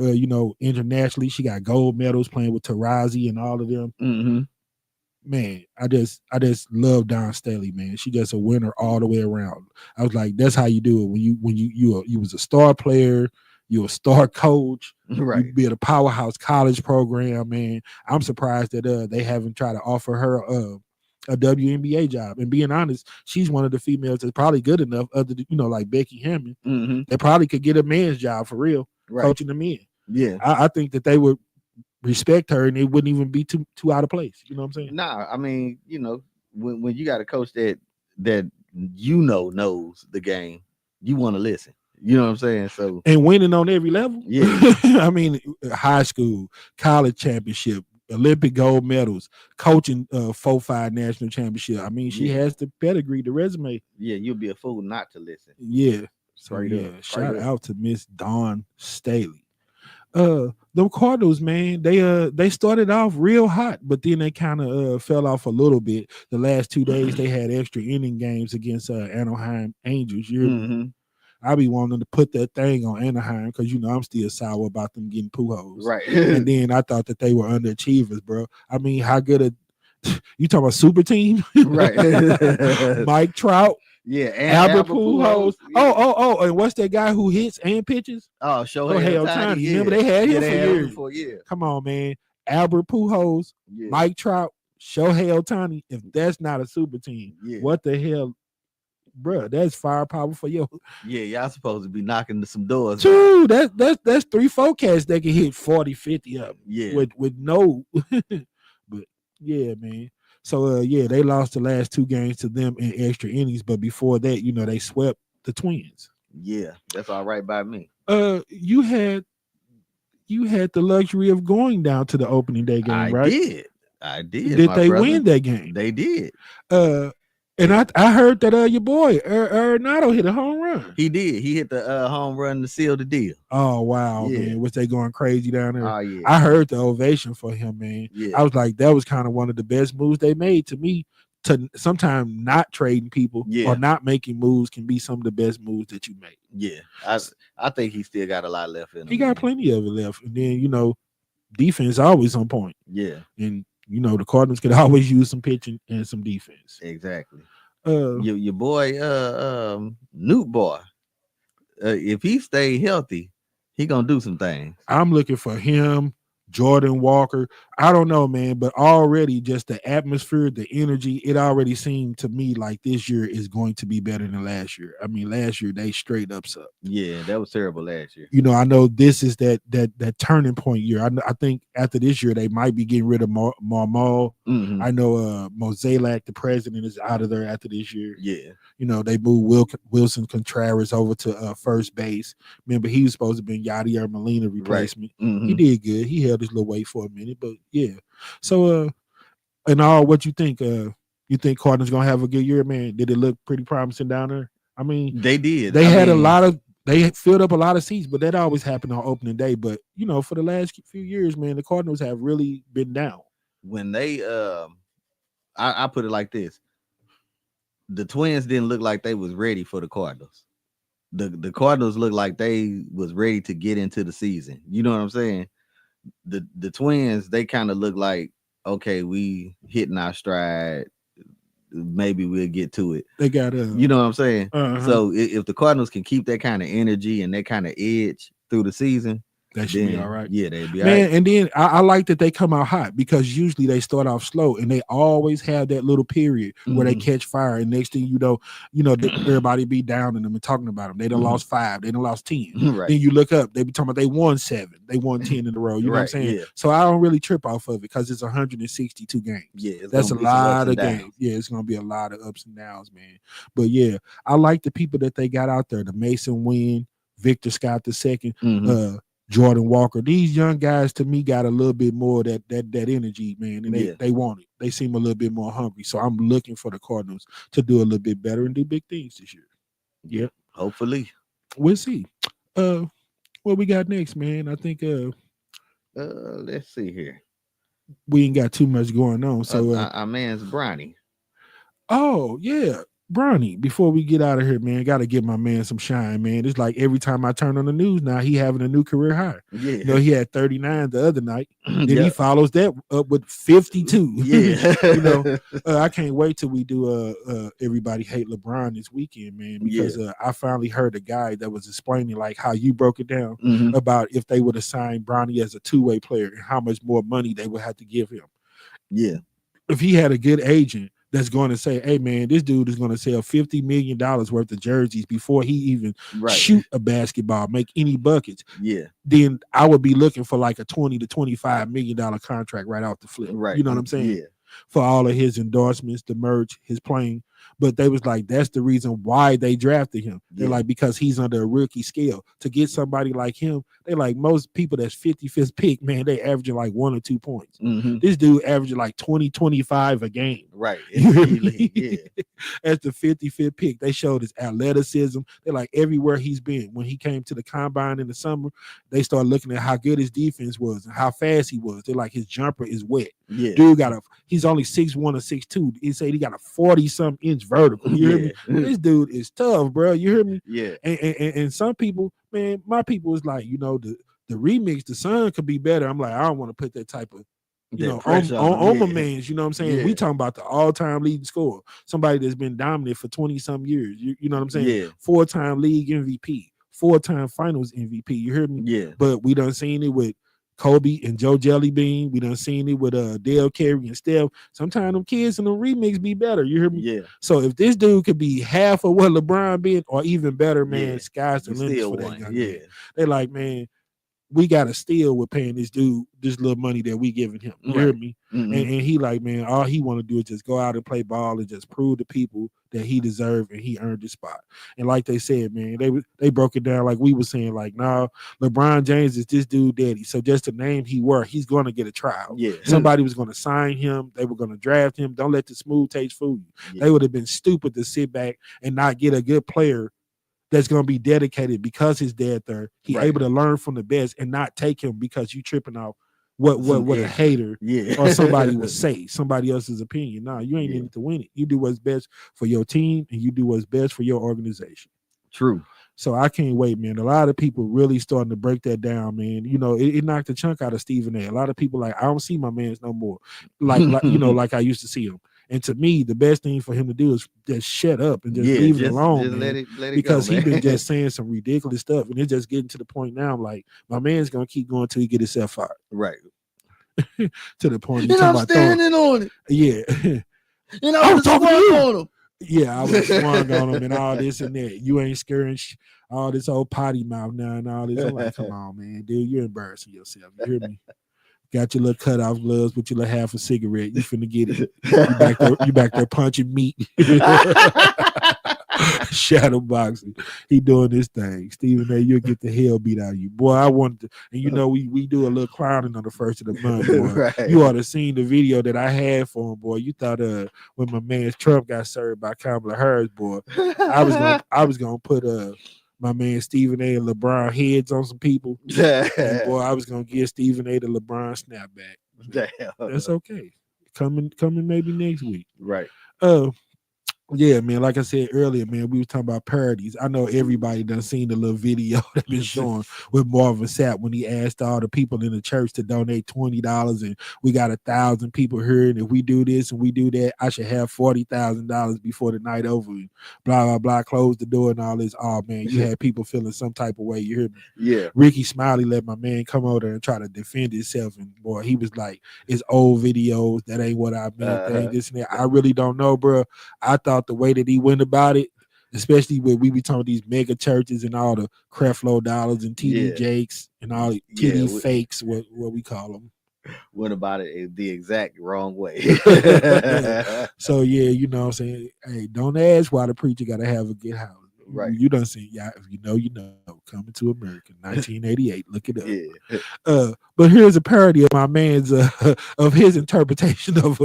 internationally. She got gold medals playing with Tarazi and all of them. Man, I just love Dawn Staley, man. She just a winner all the way around. I was like, that's how you do it when you was a star player. You're a star coach, right? You be at a powerhouse college program, man. I'm surprised that they haven't tried to offer her a WNBA job. And being honest, she's one of the females that's probably good enough, other than like Becky Hammond, that probably could get a man's job for real, coaching the men. Yeah, I think that they would respect her and it wouldn't even be too out of place. You know what I'm saying? Nah, I mean, when you got a coach that knows the game, you want to listen. You know what I'm saying? So and winning on every level. Yeah. I mean, high school, college championship, Olympic gold medals, coaching 4-5 national championship. I mean, she has the pedigree, the resume. Yeah, you'll be a fool not to listen. Yeah. So shout out to Miss Dawn Staley. The Cardinals, man, they started off real hot, but then they kind of fell off a little bit. The last 2 days they had extra inning games against Anaheim Angels. I be wanting to put that thing on Anaheim because I'm still sour about them getting Pujols. Right. And then I thought that they were underachievers, bro. I mean, how good you talking about super team? Right. Mike Trout. Yeah, and Albert Pujols. Yeah. Oh, and what's that guy who hits and pitches? Oh, Shohei Ohtani. Yeah. Remember they had him for years. Come on, man. Albert Pujols, Mike Trout, Shohei Ohtani. If that's not a super team, what the hell? Bro, that's firepower for you. Yeah, y'all supposed to be knocking to some doors. Dude, that's 3-4 cats that can hit 40, 50 up. Yeah. With no but yeah, man. So they lost the last 2 games to them in extra innings, but before that, they swept the Twins. Yeah, that's all right by me. You had the luxury of going down to the opening day game, right? I did. Did they win that game? They did. And I heard that your boy Arenado hit a home run. He did. He hit the home run to seal the deal. Oh wow, man! Was they going crazy down there? Oh yeah. I heard the ovation for him, man. Yeah. I was like, that was kind of one of the best moves they made to me. To sometimes not trading people or not making moves can be some of the best moves that you make. Yeah, I think he still got a lot left in him. He got plenty of it left, and then defense always on point. Yeah, and the Cardinals could always use some pitching and some defense. Exactly. Your boy, Newt boy, if he stay healthy, he gonna do some things. I'm looking for him, Jordan Walker. I don't know, man, but already just the atmosphere, the energy, it already seemed to me like this year is going to be better than last year. I mean, last year they straight up sucked. Yeah, that was terrible last year. You know, I know this is that turning point year. I think after this year they might be getting rid of Marmal. Mm-hmm. I know Mozeliak, the president, is out of there after this year. Yeah. You know, they moved Wilson Contreras over to first base. Remember, he was supposed to be Yadier Molina replacement. Right. Mm-hmm. He did good. He held his little weight for a minute, but yeah. So, in all, what you think? You think Cardinals gonna have a good year, man? Did it look pretty promising down there? I mean, they did. They had a lot of. They filled up a lot of seats, but that always happened on opening day. But you know, for the last few years, man, the Cardinals have really been down. When they, I put it like this: the Twins didn't look like they was ready for the Cardinals. The Cardinals looked like they was ready to get into the season. You know what I'm saying? The Twins, they kind of look like, okay, we hitting our stride. Maybe we'll get to it. They got you know what I'm saying? Uh-huh. So if the Cardinals can keep that kind of energy and that kind of edge through the season, that should be all right. Yeah, they'd be man. all right. And then I like that they come out hot because usually they start off slow and they always have that little period where they catch fire. And next thing you know, everybody be down in them and talking about them. They done lost 5, they done lost 10. Right. Then you look up, they be talking about they won 7, they won 10 in a row. You know what I'm saying? Yeah. So I don't really trip off of it because it's 162 games. Yeah, that's a lot of games. Yeah, it's gonna be a lot of ups and downs, man. But yeah, I like the people that they got out there. The Mason Wynn, Victor Scott II, Jordan Walker. These young guys to me got a little bit more of that energy, man. And they want it. They seem a little bit more hungry. So I'm looking for the Cardinals to do a little bit better and do big things this year. Yeah. Hopefully. We'll see. What we got next, man? I think let's see here. We ain't got too much going on. So our man's Bronny. Oh, yeah. Bronny, before we get out of here, man, got to give my man some shine, man. It's like every time I turn on the news now, he having a new career high. Yeah. You know, he had 39 the other night. Then he follows that up with 52. Yeah. You know, I can't wait till we do Everybody Hate LeBron this weekend, man, because I finally heard a guy that was explaining like how you broke it down about if they would have signed Bronny as a two-way player and how much more money they would have to give him. Yeah. If he had a good agent that's going to say, hey, man, this dude is going to sell $50 million worth of jerseys before he even shoot a basketball, make any buckets. Yeah. Then I would be looking for like a $20 to $25 million contract right off the flip. Right. You know what I'm saying? Yeah. For all of his endorsements, the merch, his playing. But they was like, that's the reason why they drafted him. They're like, because he's under a rookie scale. To get somebody like him, they like most people that's 55th pick, man, they averaging like 1 or 2 points. This dude averaging like 20, 25 a game. Right. Yeah. As the 55th pick, they showed his athleticism. They're like everywhere he's been. When he came to the combine in the summer, they started looking at how good his defense was and how fast he was. They're like, his jumper is wet. Yeah. Dude he's only 6'1" or 6'2". He said he got a 40-some inch vertical. You hear me? This dude is tough, bro. You hear me? Yeah. And some people, man, my people is like, you know, the remix, the Sun could be better. I'm like, I don't want to put that type of on my man's, you know what I'm saying? Yeah. We talking about the all-time leading scorer, somebody that's been dominant for 20-some years. You know what I'm saying? Yeah. 4-time league MVP, 4-time finals MVP. You hear me? Yeah. But we done seen it with Kobe and Joe Jellybean. We done seen it with Dale Carey and Steph. Sometimes them kids in the remix be better. You hear me? Yeah. So if this dude could be half of what LeBron been or even better, man, sky's the limit for that guy. Yeah. They like, man, we got to steal with paying this dude this little money that we giving him. You hear me? And he like, man, all he want to do is just go out and play ball and just prove to people that he deserved and he earned his spot. And like they said, man, they broke it down like we were saying, like, nah, LeBron James is this dude daddy. So just the name he's going to get a trial. Yeah. Somebody was going to sign him. They were going to draft him. Don't let the smooth taste fool you. Yeah. They would have been stupid to sit back and not get a good player that's going to be dedicated because his dad there. He able to learn from the best and not take him because you tripping off what a hater or somebody would say, somebody else's opinion. Nah, you ain't in it to win it. You do what's best for your team and you do what's best for your organization. True. So I can't wait, man. A lot of people really starting to break that down, man. You know, it knocked the chunk out of Stephen A. A lot of people like, I don't see my mans no more. Like you know, like I used to see him. And to me, the best thing for him to do is just shut up and just leave it alone, just man. let it Because go, he's been man. just saying some ridiculous stuff, and it's just getting to the point now. I'm like, my man's gonna keep going till he get himself fired. Right. to the point and I'm standing on it. Yeah. And I was talking on him. Yeah, I was swung on him and all this and that. You ain't scaring all this old potty mouth now and all this. I'm like, come on, man, dude, you're embarrassing yourself. You hear me? Got your little cutoff gloves with your little half a cigarette. You finna get it. You back there punching meat. Shadow boxing. He doing this thing. Stephen A, you'll get the hell beat out of you. Boy, I wanted to, and you know, we do a little clowning on the first of the month, boy. Right. You ought to seen the video that I had for him, boy. You thought when my man Trump got served by Kamala Harris, boy, I was gonna put my man Stephen A and LeBron heads on some people. And boy, I was gonna give Stephen A the LeBron snapback. Damn. That's okay. Coming maybe next week. Right. Yeah, man. Like I said earlier, man, we were talking about parodies. I know everybody done seen the little video that been showing with Marvin Sapp when he asked all the people in the church to donate $20, and we got 1,000 people here, and if we do this and we do that, I should have $40,000 before the night over. And blah blah blah. Close the door and all this. Oh man, you had people feeling some type of way. You hear me? Yeah. Ricky Smiley let my man come over there and try to defend himself, and boy, he was like, "It's old videos. That ain't what I meant. That ain't this and that." I really don't know, bro. I thought the way that he went about it, especially when we be talking about these mega churches and all the Creflo Dollars and TD Jakes and all the TD fakes, what we call them, went about it the exact wrong way. So yeah, you know what I'm saying? Hey, don't ask why the preacher got to have a good house. Right. You done seen, yeah, if you know, Coming to America, 1988. Look it up. Yeah. But here's a parody of my man's of his interpretation of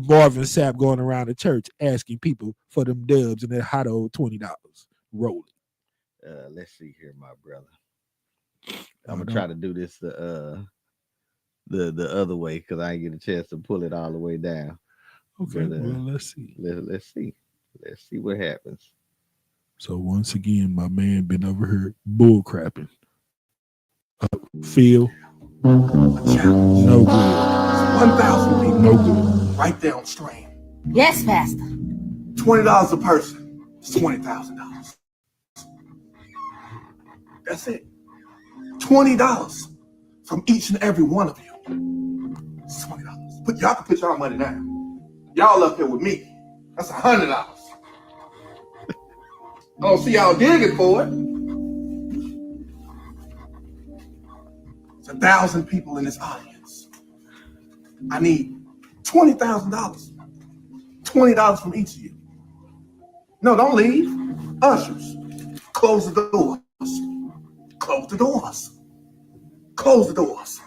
Marvin Sapp going around the church asking people for them dubs and that hot old $20. Roll it. Let's see here, my brother. I'm gonna try to do this the other way because I didn't get a chance to pull it all the way down. Okay, but, well, let's see. Let's see what happens. So once again, my man been over here bull crapping. Phil, no good. 1,000 people. No good. Right there on stream. Yes, Pastor. $20 a person. It's $20,000. That's it. $20 from each and every one of you. It's $20. Y'all can put y'all money down. Y'all up here with me. That's $100. I don't see y'all digging for it. There's 1,000 people in this audience. I need $20,000. $20 from each of you. No, don't leave. Ushers, close the doors. Close the doors. Close the doors.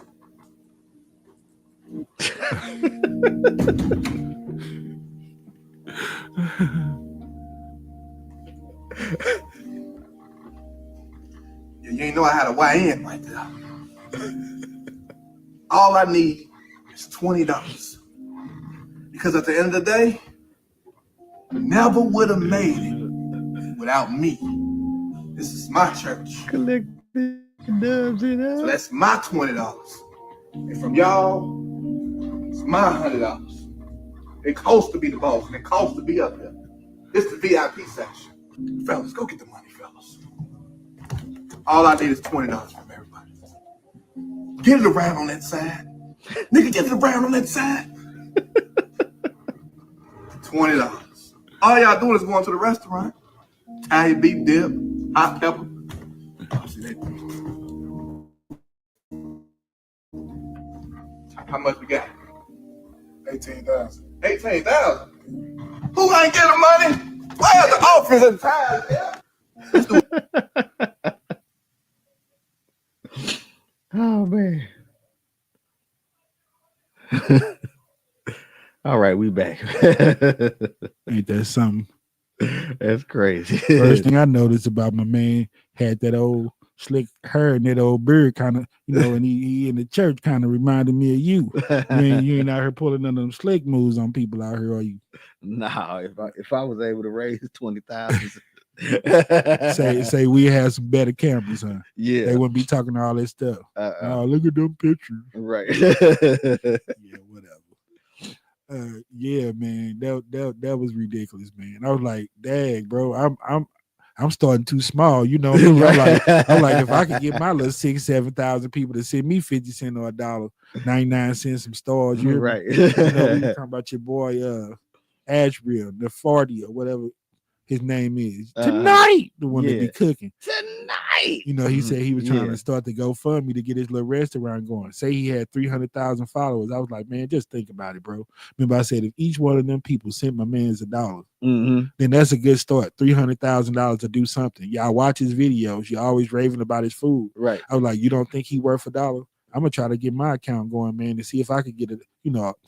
You ain't know I had a YN right there. All I need is $20. Because at the end of the day, we never would have made it without me. This is my church. Collect the dubs in So that's my $20. And from y'all, it's my $100. It costs to be the boss, and it costs to be up here. This is the VIP section. Fellas, go get the money, fellas. All I need is $20 from everybody. Get it around on that side. Nigga, get it around on that side. $20. All y'all doing is going to the restaurant. Italian beef dip, hot pepper. How much we got? 18,000. 18,000? Who ain't getting money? Where's the office and time? Oh man. All right, we back. Ain't that something? That's crazy. First thing I noticed about my man had that old slick hair and that old beard kind of, and he in the church kind of reminded me of you. You ain't out here pulling none of them slick moves on people out here, are you? No, if I was able to raise 20,000, say we had some better cameras, huh? Yeah, they wouldn't be talking all this stuff. Oh, look at them pictures, right? Yeah, whatever. Yeah, man, that was ridiculous, man. I was like, dang, bro, I'm starting too small. You know me. I'm like, if I could get my little 6,000-7,000 people to send me 50 cents or $1, 99 cents some stars. You right. You know, we were talking about your boy Asheville, the 40 or whatever his name is. Tonight, the one that be cooking. Tonight. You know, he said he was trying to start the GoFundMe to get his little restaurant going. Say he had 300,000 followers. I was like, man, just think about it, bro. Remember, I said if each one of them people sent my man's $1, then that's a good start. $300,000 to do something. Y'all watch his videos. You're always raving about his food. Right. I was like, you don't think he worth $1? I'm gonna try to get my account going, man, to see if I could get a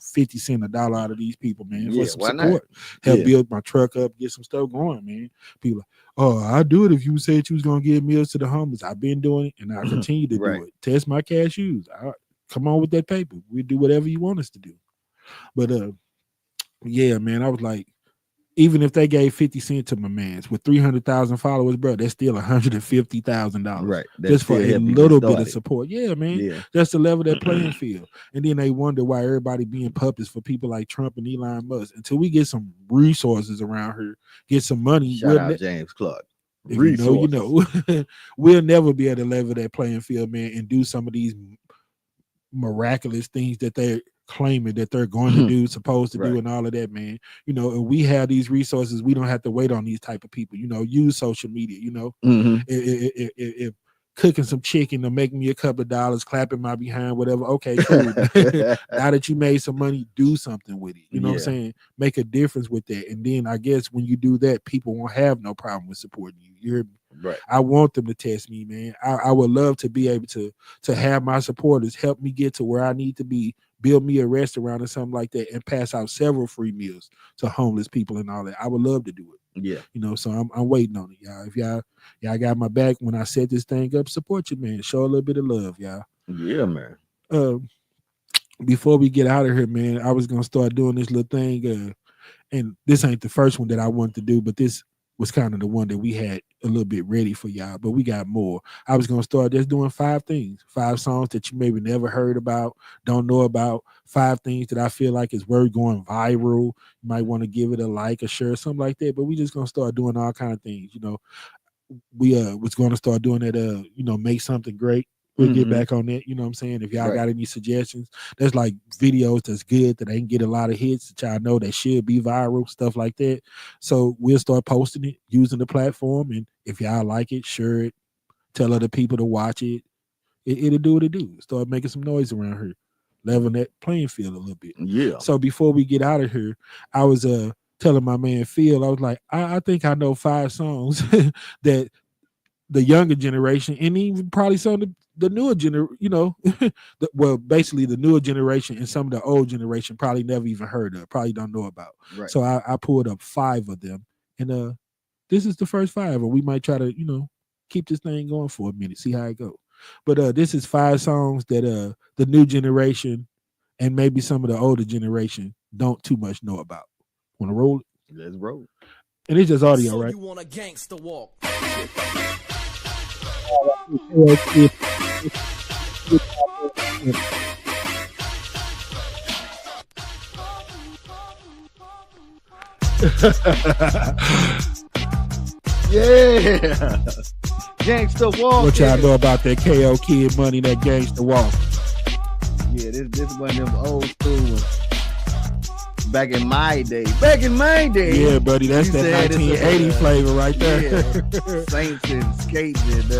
50 cent $1 out of these people, man, for some support. Help build my truck up, get some stuff going, man. People like, oh, I'll do it if you said you was gonna give meals to the homeless. I've been doing it and I continue to do it. Test my cashews. Come on with that paper. We do whatever you want us to do. But yeah, man, I was like, even if they gave 50 cents to my man's with 300,000 followers, bro, that's still $150,000. Right. Just for a little bit of support. Yeah, man. Yeah. Just to level that playing field. And then they wonder why everybody being puppets for people like Trump and Elon Musk. Until we get some resources around here, get some money. Shout out James Clark. If you know. We'll never be able to level that playing field, man, and do some of these miraculous things that they're claiming that they're going to do, supposed to do, and all of that, man. You know, and we have these resources. We don't have to wait on these type of people. You know, use social media. You know, if cooking some chicken to make me a couple of dollars, clapping my behind, whatever. Okay, cool. Now that you made some money, do something with it. You know what I'm saying? Make a difference with that. And then I guess when you do that, people won't have no problem with supporting you. You hear me? Right. I want them to test me, man. I would love to be able to have my supporters help me get to where I need to be, build me a restaurant or something like that, and pass out several free meals to homeless people and all that. I would love to do it. Yeah. You know, so I'm waiting on it, y'all. If y'all got my back when I set this thing up, support you, man. Show a little bit of love, y'all. Yeah, man. Before we get out of here, man, I was gonna start doing this little thing. And this ain't the first one that I wanted to do, but this was kind of the one that we had a little bit ready for y'all, but we got more. I was going to start just doing 5 things, 5 songs that you maybe never heard about, don't know about, 5 things that I feel like is worth going viral. You might want to give it a like, a share, something like that, but we just going to start doing all kind of things. You know, we was going to start doing that, make something great. We'll get back on that. You know what I'm saying? If y'all got any suggestions, there's like videos that's good that ain't get a lot of hits that y'all know that should be viral, stuff like that. So we'll start posting it, using the platform. And if y'all like it, share it, tell other people to watch it. It'll do what it do. Start making some noise around here, leveling that playing field a little bit. Yeah. So before we get out of here, I was telling my man Phil, I was like, I think I know 5 songs that the younger generation and even probably some of the newer generation, basically the newer generation and some of the old generation probably never even heard of, probably don't know about. Right. So I pulled up 5 of them, and this is the first 5, and we might try to keep this thing going for a minute, see how it goes. But this is 5 songs that the new generation and maybe some of the older generation don't too much know about. Want to roll it? Let's roll. And it's just audio, So right? You want a gangster walk? Yeah. Gangster walk. What y'all know about that KO Kid Money, that gangster walk? Yeah, this one of them old school ones. Back in my day. Yeah, buddy, that's that 1980 flavor right there. Yeah. Saints and skates and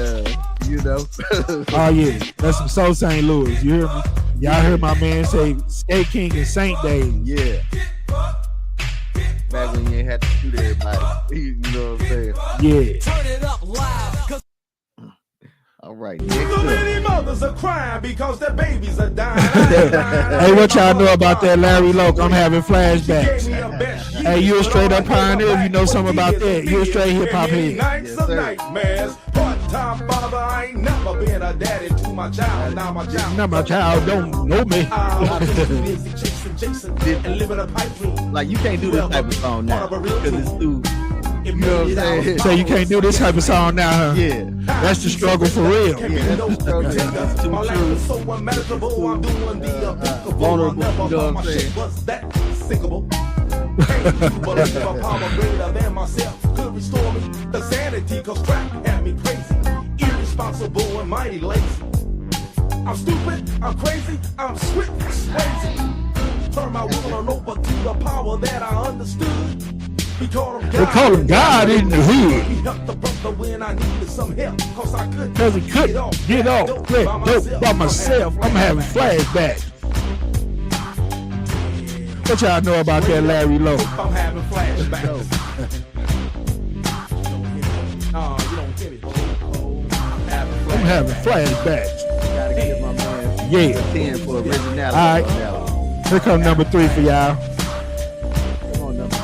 Oh yeah, that's some Soul St. Louis. You hear me? Y'all heard my man say Skate King and Saint days. Yeah. Back when you ain't had to shoot everybody. You know what I'm saying? Yeah. Turn it up loud. All right. Too many mothers are crying because their babies are dying. Hey, what y'all know about that Larry Loke? I'm having flashbacks. Hey, you a straight up pioneer if you know something about that. You a straight hip hop head. Nights of nightmares. Part-time father, I ain't never been a daddy to my child. Now my child don't know me. Like, you can't do this type of song now because it's too. You know what I'm saying? So you can't do this type of song now, huh? Yeah. That's the struggle for real. Yeah, that's the struggle. That's too true. So unmanageable, I'm doing the vulnerable, you know what I'm saying? Was that sinkable? Can't you believe a power greater than myself could restore me? the sanity, cause crack had me crazy, irresponsible and mighty lazy. I'm stupid, I'm crazy, I'm swift, crazy. Turn my will on over to the power that I understood. They call him God in the hood. He helped the brother when I needed some help, cause I couldn't get off dope by myself. I'm having flashbacks. What y'all know about that Larry Lowe? I'm having flashbacks. You don't get it. I'm having flashbacks. Gotta give my man 10 for originality. All right. Here comes number 3 for y'all. Come on, number 3.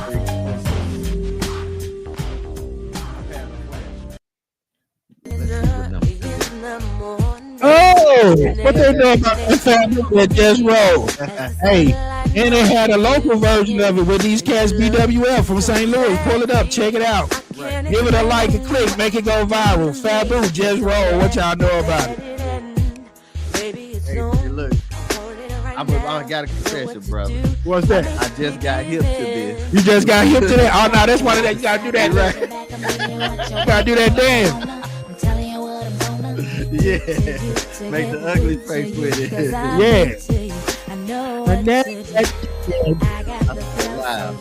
Oh, what they know about that family that just rolled? Hey, and they had a local version of it with these cats BWF from St. Louis. Pull it up, check it out. Give it a like, a click, make it go viral. Fabu, just roll. What y'all know about it? Hey, look, I got a confession, brother. What's that? I just got hip to this. You just got hip to that? Oh, no, that's one of that. You gotta do that. Right. You gotta do that dance. Yeah, make the ugly face with it. Yeah. And that's wow.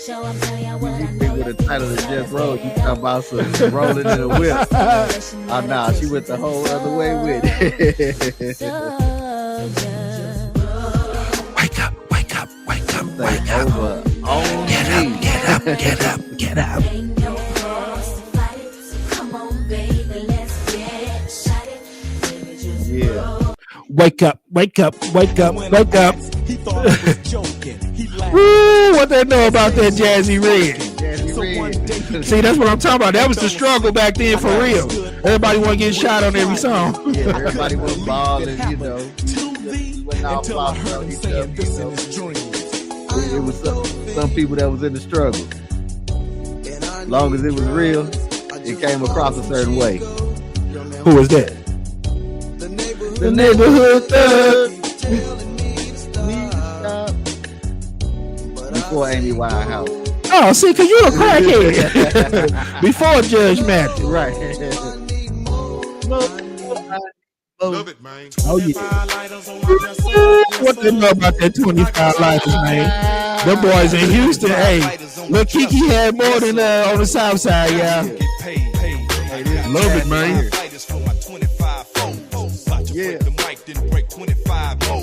You think with the title of Just Roll, you talk about some rolling in a whip. Oh, no, she went the whole other way with it. Wake up, wake up, wake up, wake up. Over on get up, get up, get up, get up. Yeah. Wake up, wake up, wake up, wake up. Woo, what they know about that Jazzy Red? See, that's what I'm talking about. That was the struggle back then for real. Everybody want to get shot on every song. Yeah, everybody was balling, you know. Went all flopping on each other, you know. It was some people that was in the struggle. As long as it was real, it came across a certain way. Who was that? The neighborhood thug. Before Amy Winehouse. Oh, see, because you're a crackhead. Before Judge Matthew. Right. Love it, man. Oh, yeah. What they know about that 25 lighters, man? Them boys in Houston, hey. Lil Kiki had more than on the south side, yeah. Love it, man. Yeah. The mic didn't break 25 more.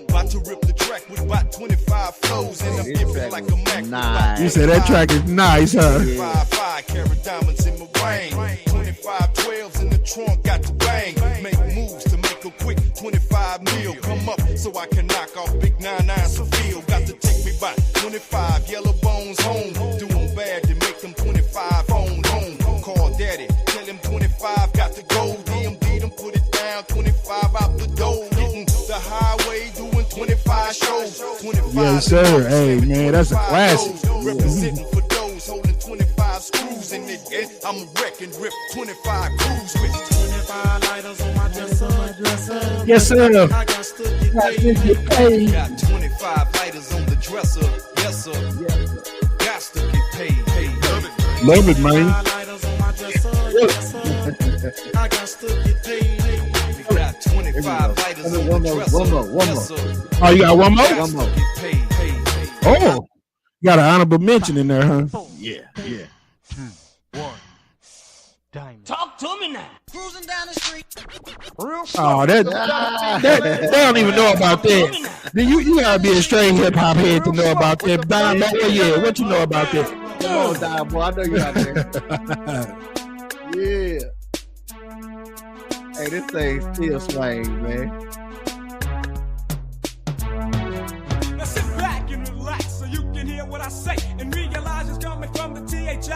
About to rip the track with about 25 flows. And I'm giving like a Mac. Nice. You said that track is nice, huh? 25 carat diamonds in my ring. 25 12s in the trunk, got to bang. Make moves to make a quick 25 mil. Come up so I can knock off big 99 Seville. Got to take me by 25 yellow bones home. Doing bad to make them 25 phone home. Call daddy, tell him 25 got to go. DMD them put it down, 25 out the door. Hitting the highway, doing 25 shows. 25 yes, sir. Hey, man, that's a classic. Representing for those holding 25 screws in it. I'm a wreck and rip 25 crews with 25 lighters on my dresser. Yes, sir. I got to get paid. Got 25 lighters on the dresser. Yes, sir. Got to get paid. Love it, man. I got to get paid. We got 25 lighters on the dresser. One more. Oh, you got one more? One more. Oh, you got an honorable mention in there, huh? Yeah. 2, 1. Diamond. Talk to me now. Cruising down the street. Oh, they don't even know about that. You gotta be a straight hip hop head to know about that. Don, yeah, what you know about that? Come on, Don, boy. I know you're out there. Yeah. Hey, this thing still swings, man. Now sit back and relax so you can hear what I say and realize it's coming from the THICK.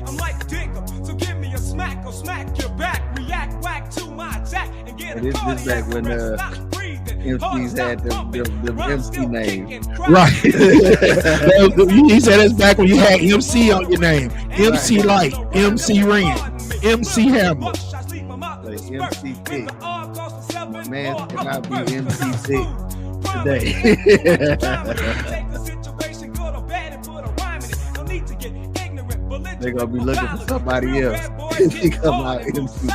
I'm like Digger, so give me a smack or smack your back. React whack to my attack and get a This back when MCs had them MC names. Right. He said that's back when you had MC on your name. MC Light, MC Ren, MC Hammer. Like MC Thick. Man cannot be MC Thick today. They're gonna be looking for somebody else. They come out MC.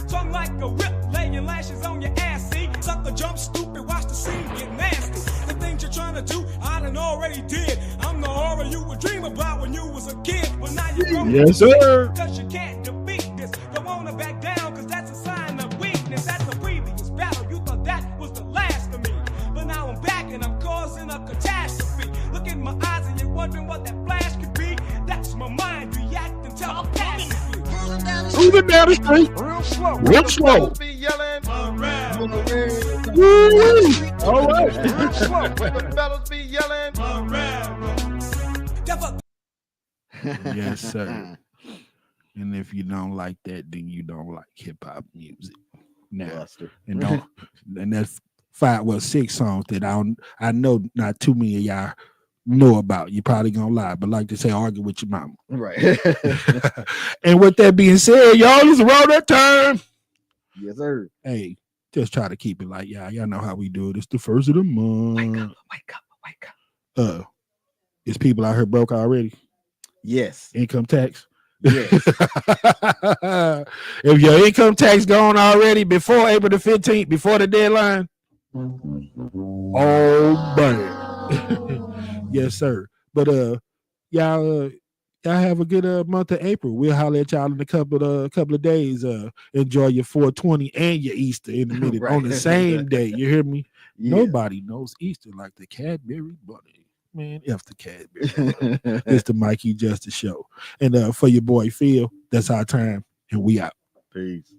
Tongue like a whip, laying lashes on your ass. See, sucker jump stupid, watch the scene get nasty. The things you're trying to do, I done already did. I'm the horror you would dream about when you was a kid, but now you grown. Yes, sir. Cause you can't defeat this. Don't wanna back down, cause that's a sign of weakness. That's the previous battle. You thought that was the last of me, but now I'm back and I'm causing a catastrophe. Look in my eyes and you're wondering what that flash could be. That's my mind reacting telepathically. Moving down the street, real slow. Be yelling, All right. real slow. The fellas be yelling, Yes, sir. And if you don't like that, then you don't like hip hop music. Now, and that's 6 songs that I know not too many of y'all know about. You probably gonna lie, but like to say, argue with your mama. Right. And with that being said, y'all, it's roll that time. Yes, sir. Hey, just try to keep it like y'all know how we do it. It's the first of the month. Wake up. Is people out here broke already? Yes. Income tax. Yes. If your income tax gone already before April the 15th, before the deadline, oh buddy. Yes, sir. But y'all have a good month of April. We'll holler at y'all in a couple of days. Enjoy your 420 and your Easter in the minute on the same day. You hear me? Yeah. Nobody knows Easter like the Cadbury Bunny. Man, F the Cadbury. It's the Mikey Justice Show. And for your boy Phil, that's our time. And we out. Peace.